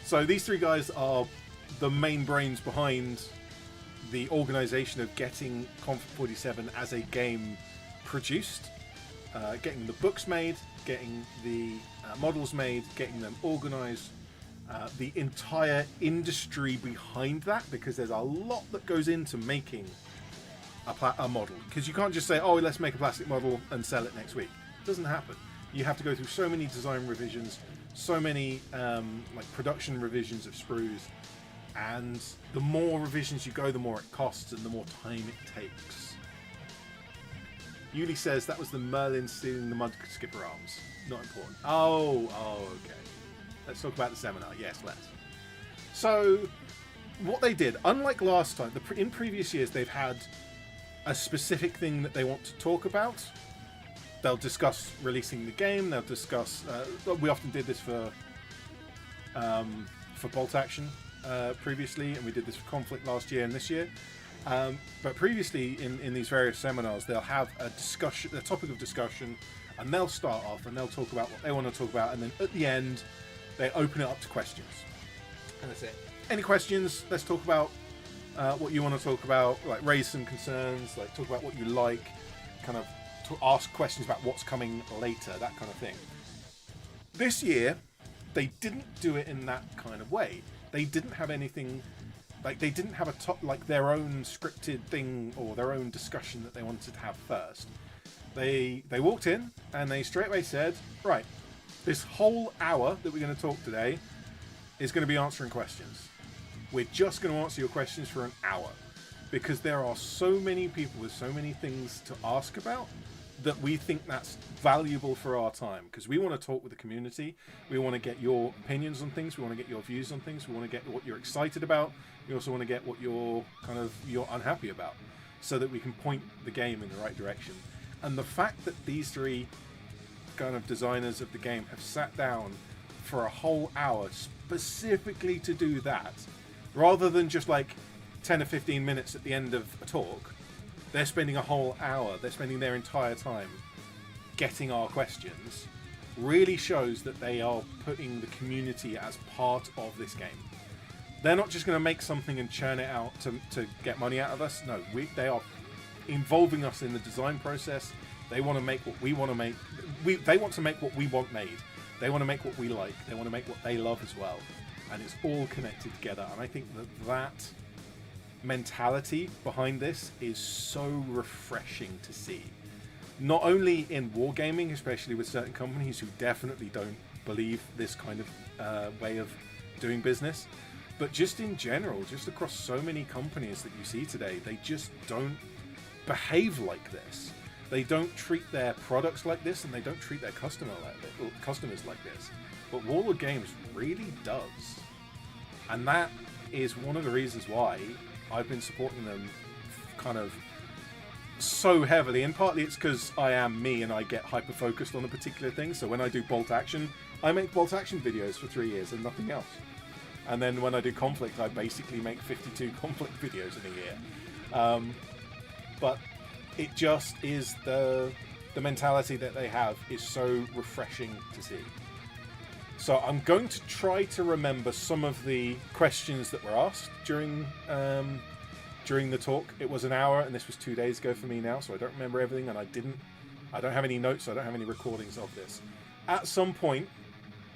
So these 3 guys are the main brains behind the organisation of getting Conflict 47 as a game produced, getting the books made, getting the models made, getting them organised, the entire industry behind that, because there's a lot that goes into making a model. Because you can't just say, oh, let's make a plastic model and sell it next week. It doesn't happen. You have to go through so many design revisions, so many like production revisions of sprues, and the more revisions you go, the more it costs and the more time it takes. Yuli says that was the Merlin stealing the mud skipper arms. Not important. Oh, okay. Let's talk about the seminar. Yes, let's. So, what they did, unlike last time, in previous years, they've had a specific thing that they want to talk about. They'll discuss releasing the game. They'll discuss. We often did this for Bolt Action previously, and we did this for Conflict last year and this year. But previously, in these various seminars, they'll have a discussion, a topic of discussion, and they'll start off and they'll talk about what they want to talk about, and then at the end, they open it up to questions. And that's it. Any questions? Let's talk about what you want to talk about. Like raise some concerns. Like talk about what you like. Kind of ask questions about what's coming later, that kind of thing. This year, they didn't do it in that kind of way. They didn't have anything, like they didn't have their own scripted thing or their own discussion that they wanted to have first. They walked in and they straight away said, right, this whole hour that we're going to talk today is going to be answering questions. We're just going to answer your questions for an hour because there are so many people with so many things to ask about that we think that's valuable for our time, because we want to talk with the community. We want to get your opinions on things. We want to get your views on things. We want to get what you're excited about. We also want to get what you're unhappy about, so that we can point the game in the right direction. And the fact that these three kind of designers of the game have sat down for a whole hour specifically to do that, rather than just like 10 or 15 minutes at the end of a talk, they're spending a whole hour, they're spending their entire time getting our questions, really shows that they are putting the community as part of this game. They're not just going to make something and churn it out to get money out of us. No, they are involving us in the design process. They want to make what we want to make. They want to make what we want made. They want to make what we like. They want to make what they love as well. And it's all connected together. And I think that mentality behind this is so refreshing to see. Not only in wargaming, especially with certain companies who definitely don't believe this kind of way of doing business, but just in general, just across so many companies that you see today, they just don't behave like this. They don't treat their products like this, and they don't treat their customers like this. But Warlord Games really does. And that is one of the reasons why I've been supporting them kind of so heavily, and partly it's because I am me and I get hyper focused on a particular thing. So when I do Bolt Action, I make Bolt Action videos for 3 years and nothing else. And then when I do Conflict, I basically make 52 Conflict videos in a year. But it just is the mentality that they have is so refreshing to see. So I'm going to try to remember some of the questions that were asked during the talk. It was an hour, and this was 2 days ago for me now, so I don't remember everything, and I don't have any notes, so I don't have any recordings of this. At some point,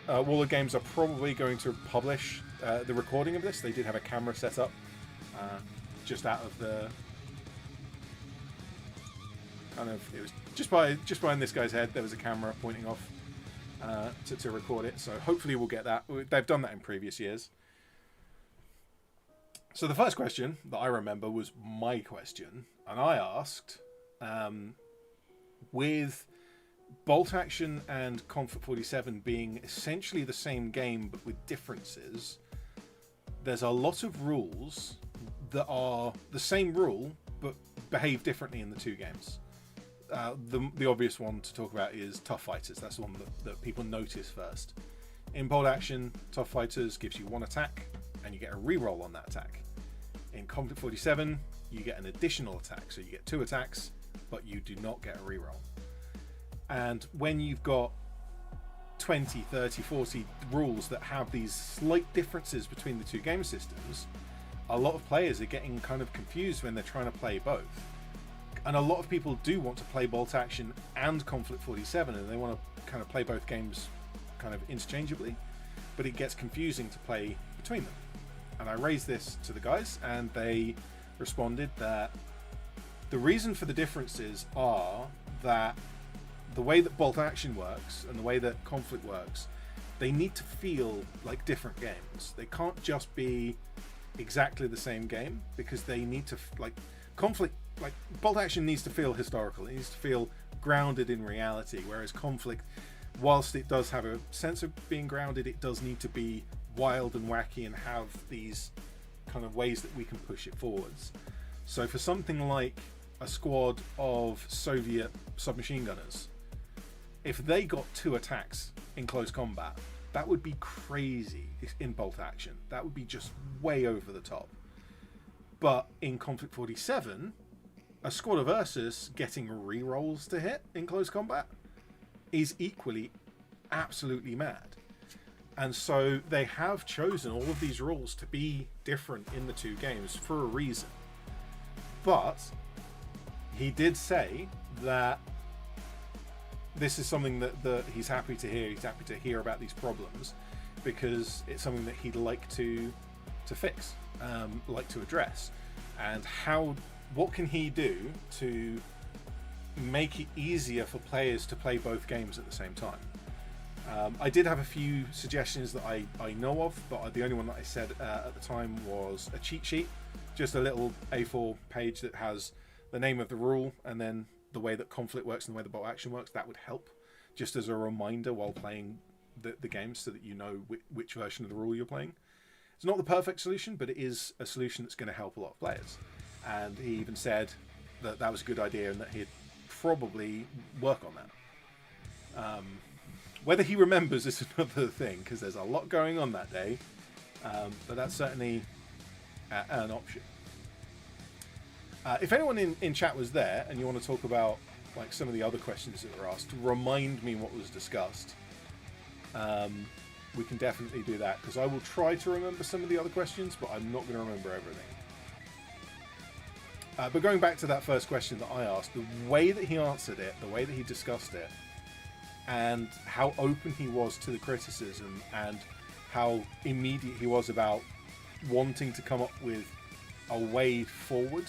Warlord Games are probably going to publish the recording of this. They did have a camera set up just out of the kind of, it was just behind this guy's head. There was a camera pointing off to record it, so hopefully we'll get that. They've done that in previous years. So the first question that I remember was my question, and I asked, with Bolt Action and Conflict 47 being essentially the same game but with differences, there's a lot of rules that are the same rule but behave differently in the two games. The obvious one to talk about is Tough Fighters. That's the one that people notice first. In Bolt Action, Tough Fighters gives you one attack and you get a reroll on that attack. In Conflict 47, you get an additional attack, so you get 2 attacks, but you do not get a reroll. And when you've got 20, 30, 40 rules that have these slight differences between the two game systems, a lot of players are getting kind of confused when they're trying to play both. And a lot of people do want to play Bolt Action and Conflict 47, and they want to kind of play both games kind of interchangeably, but it gets confusing to play between them. And I raised this to the guys, and they responded that the reason for the differences are that the way that bolt action works and the way that conflict works, they need to feel like different games. They can't just be exactly the same game, because they need to, like, conflict, like, bolt action needs to feel historical. It needs to feel grounded in reality, whereas conflict, whilst it does have a sense of being grounded, it does need to be wild and wacky and have these kind of ways that we can push it forwards. So for something like a squad of Soviet submachine gunners, if they got 2 attacks in close combat, that would be crazy in bolt action. That would be just way over the top. But in Conflict 47, a squad of Ursus getting rerolls to hit in close combat is equally absolutely mad. And so they have chosen all of these rules to be different in the 2 games for a reason. But he did say that this is something that he's happy to hear. He's happy to hear about these problems, because it's something that he'd like to fix, like to address. And what can he do to make it easier for players to play both games at the same time? I did have a few suggestions that I know of, but the only one that I said at the time was a cheat sheet, just a little A4 page that has the name of the rule and then the way that conflict works and the way the bolt action works. That would help, just as a reminder while playing the game, so that you know which version of the rule you're playing. It's not the perfect solution, but it is a solution that's going to help a lot of players. And he even said that that was a good idea and that he'd probably work on that. Whether he remembers is another thing, because there's a lot going on that day, but that's certainly an option. If anyone in chat was there and you want to talk about, like, some of the other questions that were asked, remind me what was discussed. We can definitely do that, because I will try to remember some of the other questions, but I'm not going to remember everything. But going back to that first question that I asked, the way that he answered it, the way that he discussed it, and how open he was to the criticism, and how immediate he was about wanting to come up with a way forward,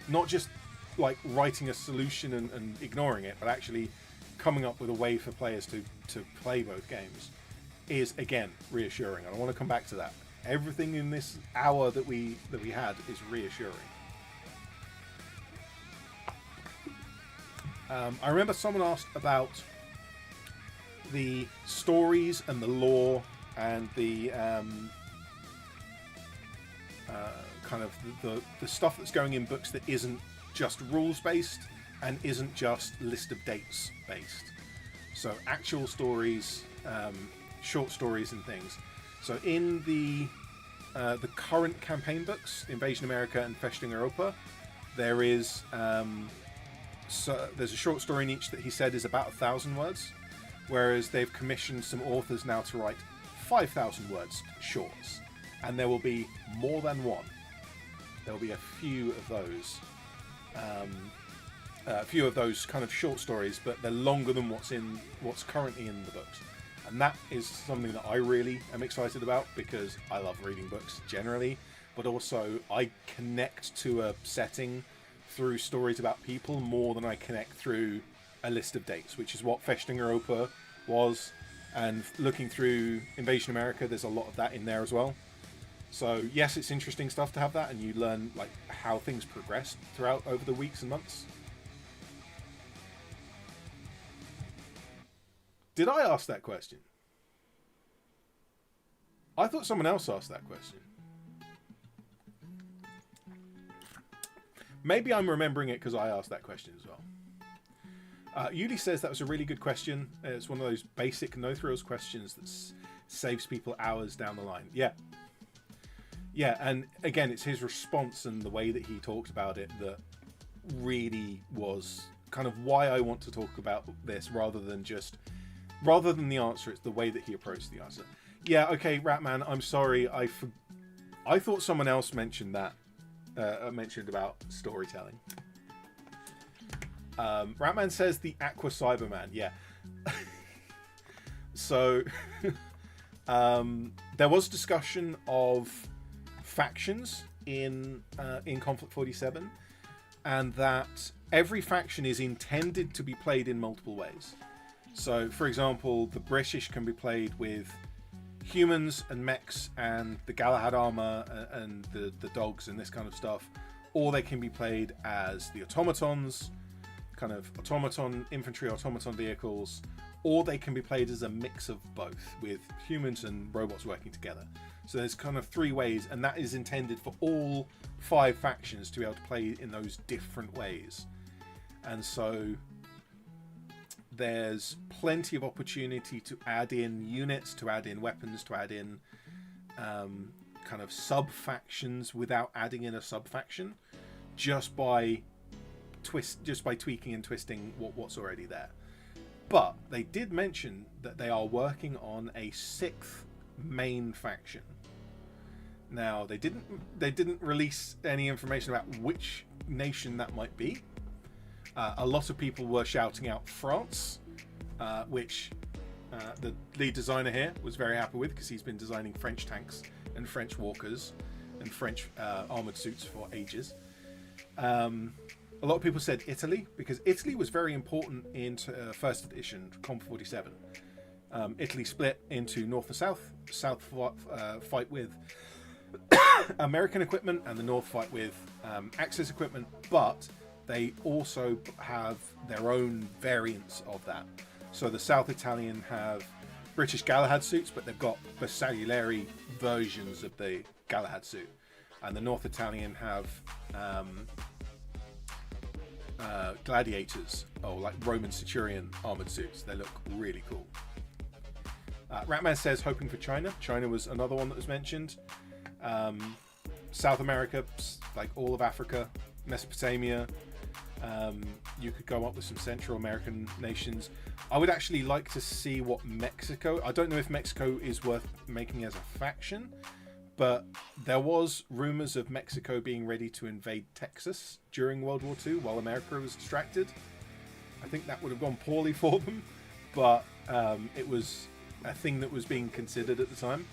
not just like writing a solution and ignoring it, but actually coming up with a way for players to play both games, is again reassuring. And I want to come back to that. Everything in this hour that we had is reassuring. I remember someone asked about the stories and the lore and the kind of the stuff that's going in books that isn't just rules based and isn't just list of dates based. So actual stories, short stories and things. So in the current campaign books, Invasion America and Festung Europa, there is so there's a short story in each that he said is about 1,000 words, whereas they've commissioned some authors now to write 5,000 words shorts, and there will be more than one. There will be a few of those kind of short stories, but they're longer than what's currently in the books. And that is something that I really am excited about, because I love reading books generally, but also I connect to a setting through stories about people more than I connect through a list of dates, which is what Festung Europa was. And looking through Invasion America, there's a lot of that in there as well. So yes, it's interesting stuff to have that, and you learn like how things progress throughout over the weeks and months. Did I ask that question? I thought someone else asked that question. Maybe I'm remembering it because I asked that question as well. Yuli says that was a really good question. It's one of those basic no-thrills questions that saves people hours down the line. Yeah. Yeah, and again, it's his response and the way that he talked about it that really was kind of why I want to talk about this, rather than the answer. It's the way that he approached the answer. Yeah, okay, Ratman, I'm sorry. I thought someone else mentioned that. Mentioned about storytelling. Ratman says the Aqua Cyberman. Yeah. So there was discussion of factions in Conflict 47, and that every faction is intended to be played in multiple ways. So, for example, the British can be played with humans and mechs and the Galahad armor and the dogs and this kind of stuff, or they can be played as the automatons, kind of automaton infantry, automaton vehicles, or they can be played as a mix of both with humans and robots working together. So there's kind of 3 ways, and that is intended for all 5 factions to be able to play in those different ways. And so there's plenty of opportunity to add in units, to add in weapons, to add in kind of sub-factions without adding in a sub-faction, just by tweaking and twisting what's already there. But they did mention that they are working on a 6th main faction. Now, they didn't release any information about which nation that might be. A lot of people were shouting out France, which the lead designer here was very happy with, because he's been designing French tanks and French walkers and French armored suits for ages. A lot of people said Italy, because Italy was very important in first edition Comp 47. Italy split into North and South. South fight with American equipment, and the North fight with Axis equipment, but they also have their own variants of that. So the South Italian have British Galahad suits, but they've got Bersaglieri versions of the Galahad suit. And the North Italian have gladiators, or like Roman centurion armored suits. They look really cool. Ratman says hoping for China. China was another one that was mentioned. South America, like all of Africa, Mesopotamia. You could go up with some Central American nations. I would actually like to see what Mexico... I don't know if Mexico is worth making as a faction, but there was rumors of Mexico being ready to invade Texas during World War II while America was distracted. I think that would have gone poorly for them, but it was a thing that was being considered at the time.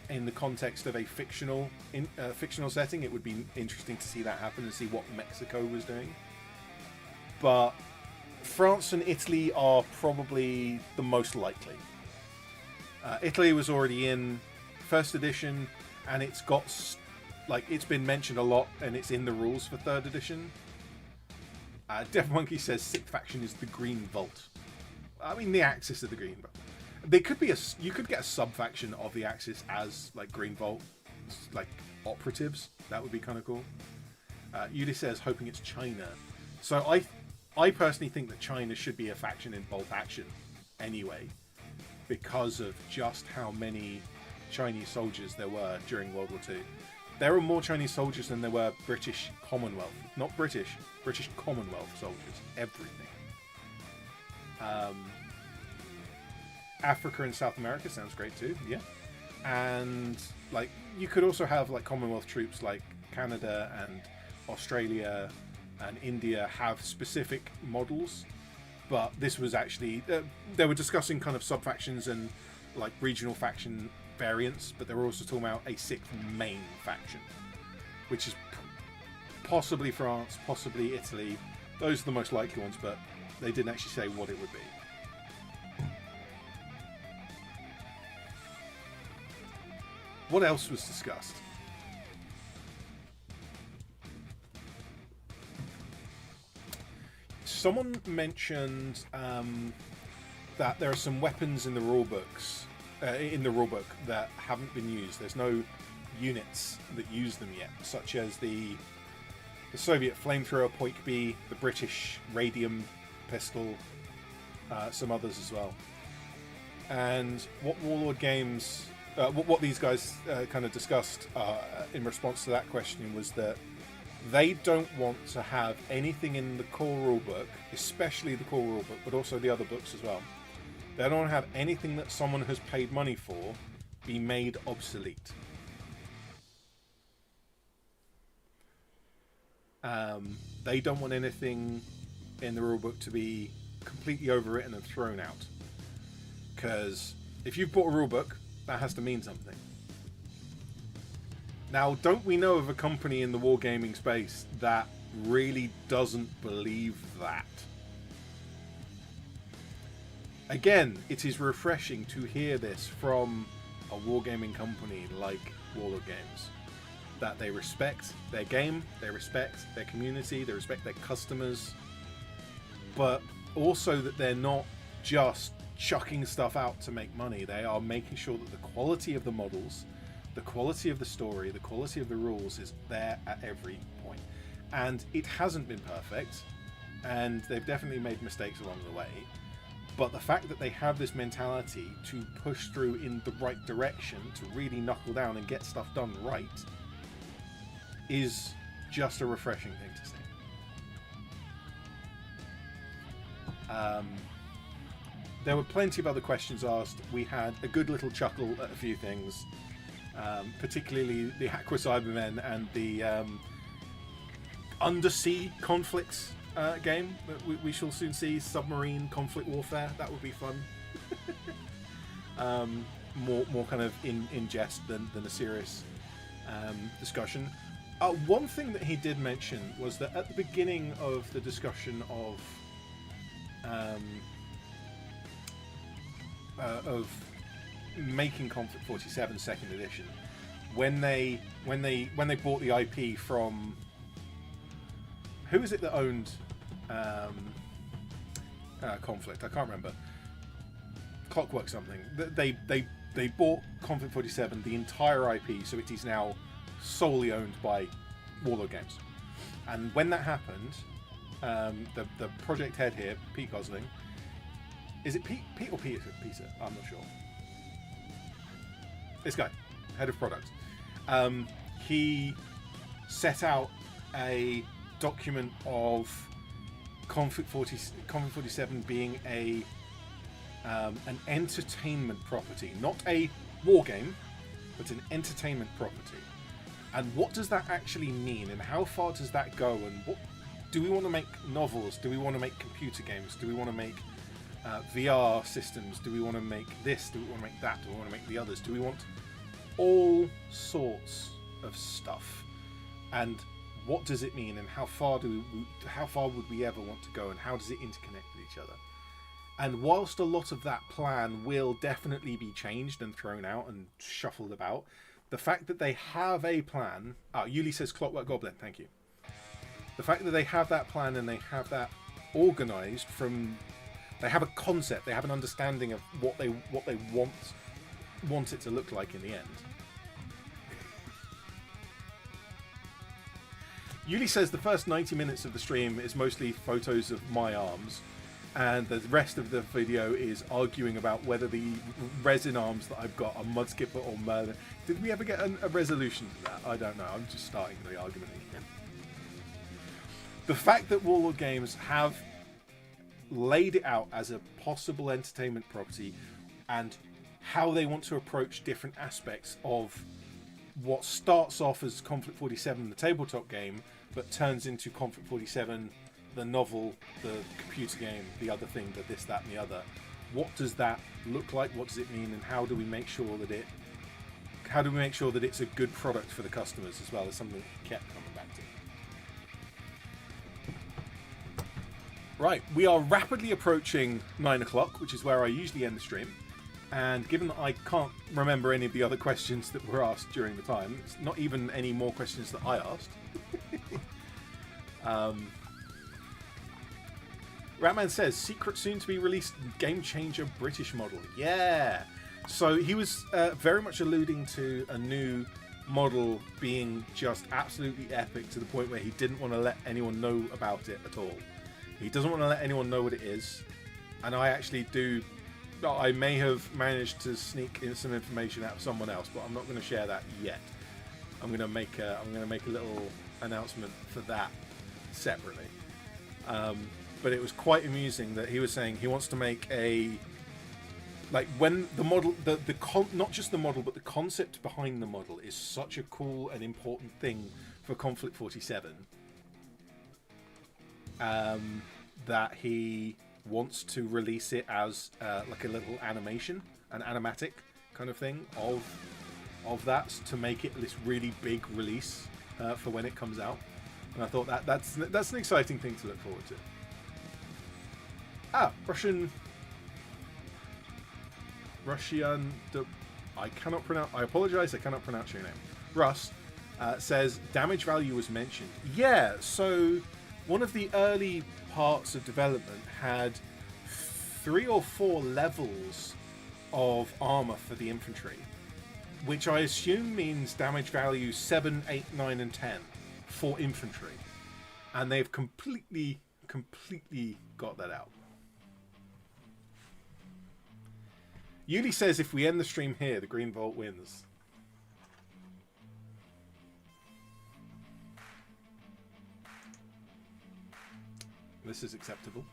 In the context of a fictional setting, it would be interesting to see that happen and see what Mexico was doing. But France and Italy are probably the most likely. Italy was already in first edition, and it's got, like, it's been mentioned a lot, and it's in the rules for third edition. Def Monkey says sixth faction is the Green Vault. I mean, the Axis of the Green Vault. They could be you could get a sub faction of the Axis as like Green Vault, like operatives. That would be kind of cool. Yudi says hoping it's China. So I personally think that China should be a faction in Bolt Action anyway, because of just how many Chinese soldiers there were during World War II. There were more Chinese soldiers than there were British Commonwealth. Not British Commonwealth soldiers. Everything. Africa and South America sounds great too, yeah. And like you could also have like Commonwealth troops like Canada and Australia and India have specific models, but this was actually they were discussing kind of sub-factions and like regional faction variants, but they were also talking about a sixth main faction, which is possibly France, possibly Italy. Those are the most likely ones, but they didn't actually say what it would be. What else was discussed? Someone mentioned that there are some weapons in the rulebooks, rulebook that haven't been used. There's no units that use them yet, such as the Soviet flamethrower Poik B, the British radium pistol, some others as well. And what Warlord Games... what these guys kind of discussed in response to that question was that they don't want to have anything in the core rulebook, especially the core rulebook, but also the other books as well. They don't want to have anything that someone has paid money for be made obsolete. They don't want anything in the rulebook to be completely overwritten and thrown out. Because if you've bought a rulebook, that has to mean something. Now, don't we know of a company in the wargaming space that really doesn't believe that? Again, it is refreshing to hear this from a wargaming company like Warlord Games. That they respect their game, they respect their community, they respect their customers, but also that they're not just chucking stuff out to make money. They are making sure that the quality of the models, the quality of the story, the quality of the rules is there at every point. And it hasn't been perfect, and they've definitely made mistakes along the way. But the fact that they have this mentality to push through in the right direction, to really knuckle down and get stuff done right, is just a refreshing thing to see. There were plenty of other questions asked. We had a good little chuckle at a few things, particularly the Aqua Cybermen and the undersea conflicts game that we shall soon see. Submarine conflict warfare, that would be fun. More kind of in jest than a serious discussion. One thing that he did mention was that at the beginning of the discussion of making Conflict 47 Second Edition, when they bought the IP from, who is it that owned Conflict? I can't remember. Clockwork something. They bought Conflict 47, the entire IP, so it is now solely owned by Warlord Games. And when that happened, the project head here, Pete Gosling, is it Pete or Peter? I'm not sure. This guy, head of product. He set out a document of Conflict 47 being an entertainment property, not a war game, but an entertainment property. And what does that actually mean, and how far does that go? And what do we want to make? Novels? Do we want to make computer games? Do we want to make VR systems? Do we want to make this? Do we want to make that? Do we want to make the others? Do we want all sorts of stuff? And what does it mean? And how far would we ever want to go? And how does it interconnect with each other? And whilst a lot of that plan will definitely be changed and thrown out and shuffled about, the fact that they have a plan... Yuli says Clockwork Goblin, thank you. The fact that they have that plan and they have that organised from... They have a concept, they have an understanding of what they want it to look like in the end. Yuli says the first 90 minutes of the stream is mostly photos of my arms, and the rest of the video is arguing about whether the resin arms that I've got are Mudskipper or Merlin. Did we ever get a resolution to that? I don't know. I'm just starting the argument again. The fact that Warlord Games have laid it out as a possible entertainment property and how they want to approach different aspects of what starts off as Conflict 47, the tabletop game, but turns into Conflict 47, the novel, the computer game, the other thing, the this, that, and the other. What does that look like? What does it mean? And how do we make sure that it's a good product for the customers as well as something that kept coming back to? Right, we are rapidly approaching 9 o'clock, which is where I usually end the stream. And given that I can't remember any of the other questions that were asked during the time, it's not even any more questions that I asked. Ratman says, secret soon to be released Game Changer British model. Yeah! So he was very much alluding to a new model being just absolutely epic to the point where he didn't want to let anyone know about it at all. He doesn't want to let anyone know what it is. And I actually do... I may have managed to sneak in some information out of someone else, but I'm not going to share that yet. I'm going to make a little announcement for that separately. But it was quite amusing that he was saying he wants to make a, like, when the model, not just the model, but the concept behind the model is such a cool and important thing for Conflict 47, that he wants to release it as like a little animation, an animatic kind of thing of of that to make it this really big release for when it comes out. And I thought that's an exciting thing to look forward to. Russian. I cannot pronounce. I apologize. I cannot pronounce your name. Russ says damage value was mentioned. Yeah. So one of the early parts of development had 3 or 4 levels of armor for the infantry, which I assume means damage value 7, 8, 9, and 10 for infantry, and they've completely got that out. Yuli says if we end the stream here, the Green Vault wins. This is acceptable.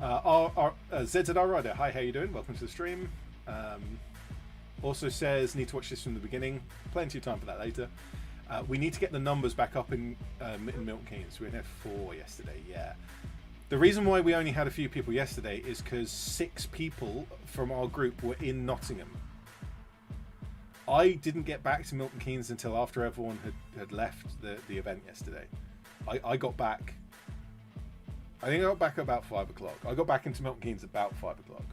ZZR Rider, hi, how you doing? Welcome to the stream. Also says, need to watch this from the beginning. Plenty of time for that later. We need to get the numbers back up in Milton Keynes. We were in F4 yesterday, yeah. The reason why we only had a few people yesterday is because 6 people from our group were in Nottingham. I didn't get back to Milton Keynes until after everyone had left the event yesterday. I got back... I think I got back at about 5 o'clock. I got back into Milton Keynes about 5 o'clock.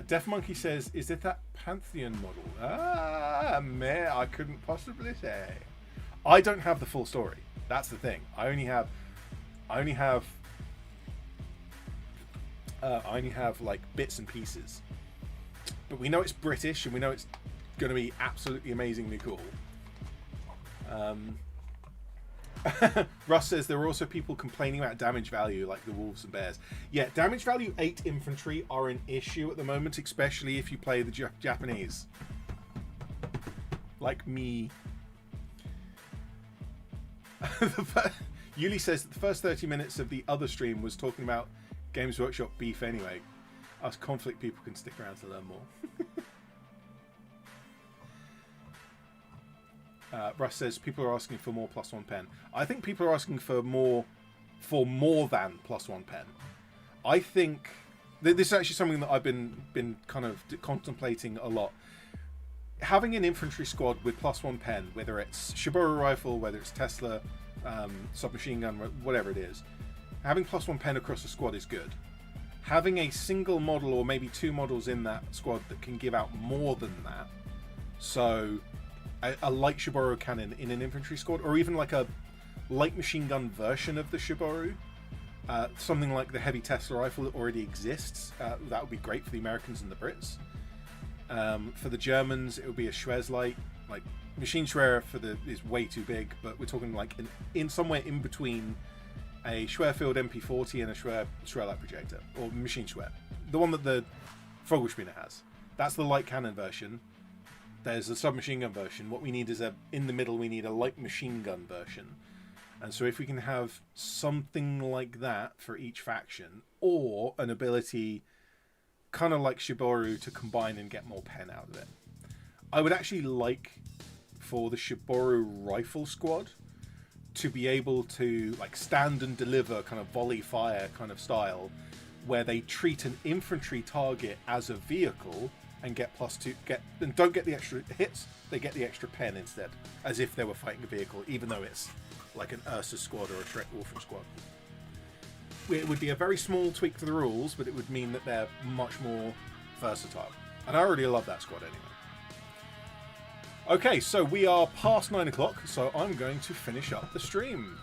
Deaf Monkey says, is it that Pantheon model? Meh, I couldn't possibly say. I don't have the full story. That's the thing. I only have like bits and pieces. But we know it's British and we know it's going to be absolutely amazingly cool. Russ says there are also people complaining about damage value like the wolves and bears. Yeah, damage value 8 infantry are an issue at the moment, especially if you play the Japanese. Like me. Yuli says that the first 30 minutes of the other stream was talking about Games Workshop beef anyway. Us conflict people can stick around to learn more. Russ says people are asking for more +1 pen. I think people are asking for more than +1 pen. I think this is actually something that I've been kind of contemplating a lot. Having an infantry squad with +1 pen, whether it's Shibori rifle, whether it's Tesla, submachine gun, whatever it is, having +1 pen across a squad is good. Having a single model or maybe 2 models in that squad that can give out more than that, so a light Shibori cannon in an infantry squad, or even like a light machine gun version of the Shibori, something like the heavy Tesla rifle that already exists, that would be great for the Americans and the Brits. For the Germans, it would be a Schwer's light. Like machine Schwer is way too big, but we're talking like in somewhere in between a Schwerfield MP40 and a Schwer light projector, or machine Schwer, the one that the Vogelspinner has. That's the light cannon version. There's a submachine gun version. What we need is in the middle, we need a light machine gun version. And so if we can have something like that for each faction, or an ability kind of like Shiboru to combine and get more pen out of it. I would actually like for the Shiboru rifle squad to be able to like stand and deliver kind of volley fire kind of style, where they treat an infantry target as a vehicle and get +2, and don't get the extra hits, they get the extra pen instead, as if they were fighting a vehicle, even though it's like an Ursa squad or a Shrek Wolfen squad. It would be a very small tweak to the rules, but it would mean that they're much more versatile. And I already love that squad anyway. Okay, so we are past 9 o'clock, so I'm going to finish up the stream.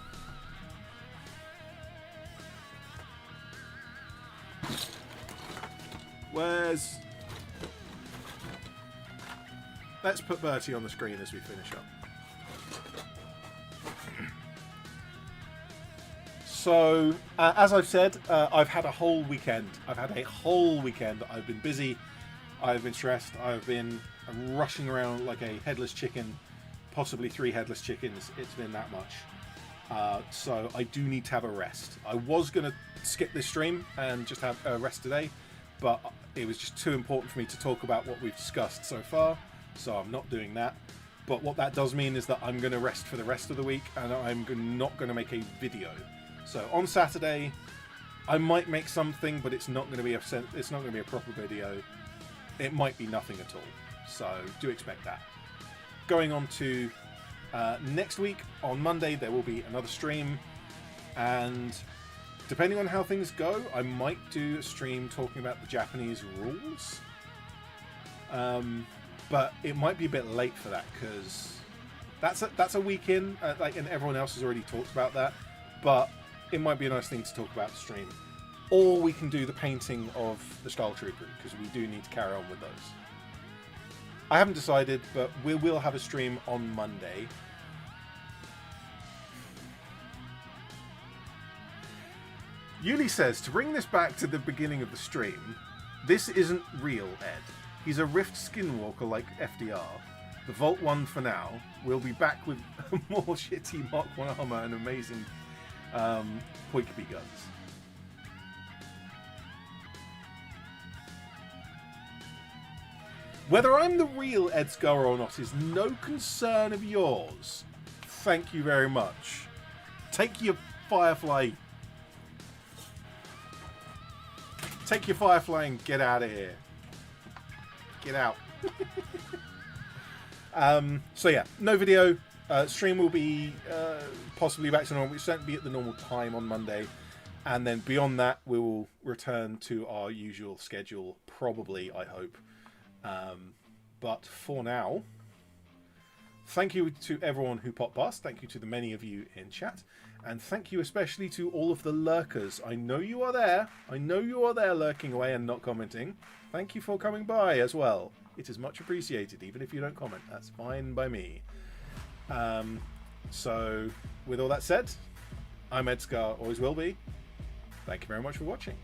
Let's put Bertie on the screen as we finish up. So, as I've said, I've had a whole weekend. I've been busy. I've been stressed. I've been rushing around like a headless chicken, possibly 3 headless chickens. It's been that much. So I do need to have a rest. I was going to skip this stream and just have a rest today, but it was just too important for me to talk about what we've discussed so far, so I'm not doing that. But what that does mean is that I'm going to rest for the rest of the week, and I'm not going to make a video. So on Saturday, I might make something, but it's not going to be a proper video. It might be nothing at all. So do expect that. Going on to next week, on Monday, there will be another stream, and depending on how things go, I might do a stream talking about the Japanese rules. But it might be a bit late for that, because that's a week in, and everyone else has already talked about that. But it might be a nice thing to talk about the stream. Or we can do the painting of the Style Trooper, because we do need to carry on with those. I haven't decided, but we will have a stream on Monday. Yuli says, to bring this back to the beginning of the stream, this isn't real, Ed. He's a Rift Skinwalker like FDR. The Vault 1 for now. We'll be back with more shitty Mark 1 armor and amazing Poikby guns. Whether I'm the real ED-SKaR or not is no concern of yours. Thank you very much. Take your Firefly. Take your Firefly and get out of here. Get out. So yeah, no video. Stream will be possibly back to normal. It won't be at the normal time on Monday. And then beyond that, we will return to our usual schedule, probably, I hope. But for now, thank you to everyone who popped past. Thank you to the many of you in chat. And thank you especially to all of the lurkers. I know you are there. I know you are there lurking away and not commenting. Thank you for coming by as well. It is much appreciated, even if you don't comment. That's fine by me. So, with all that said, I'm ED-SKaR, always will be. Thank you very much for watching.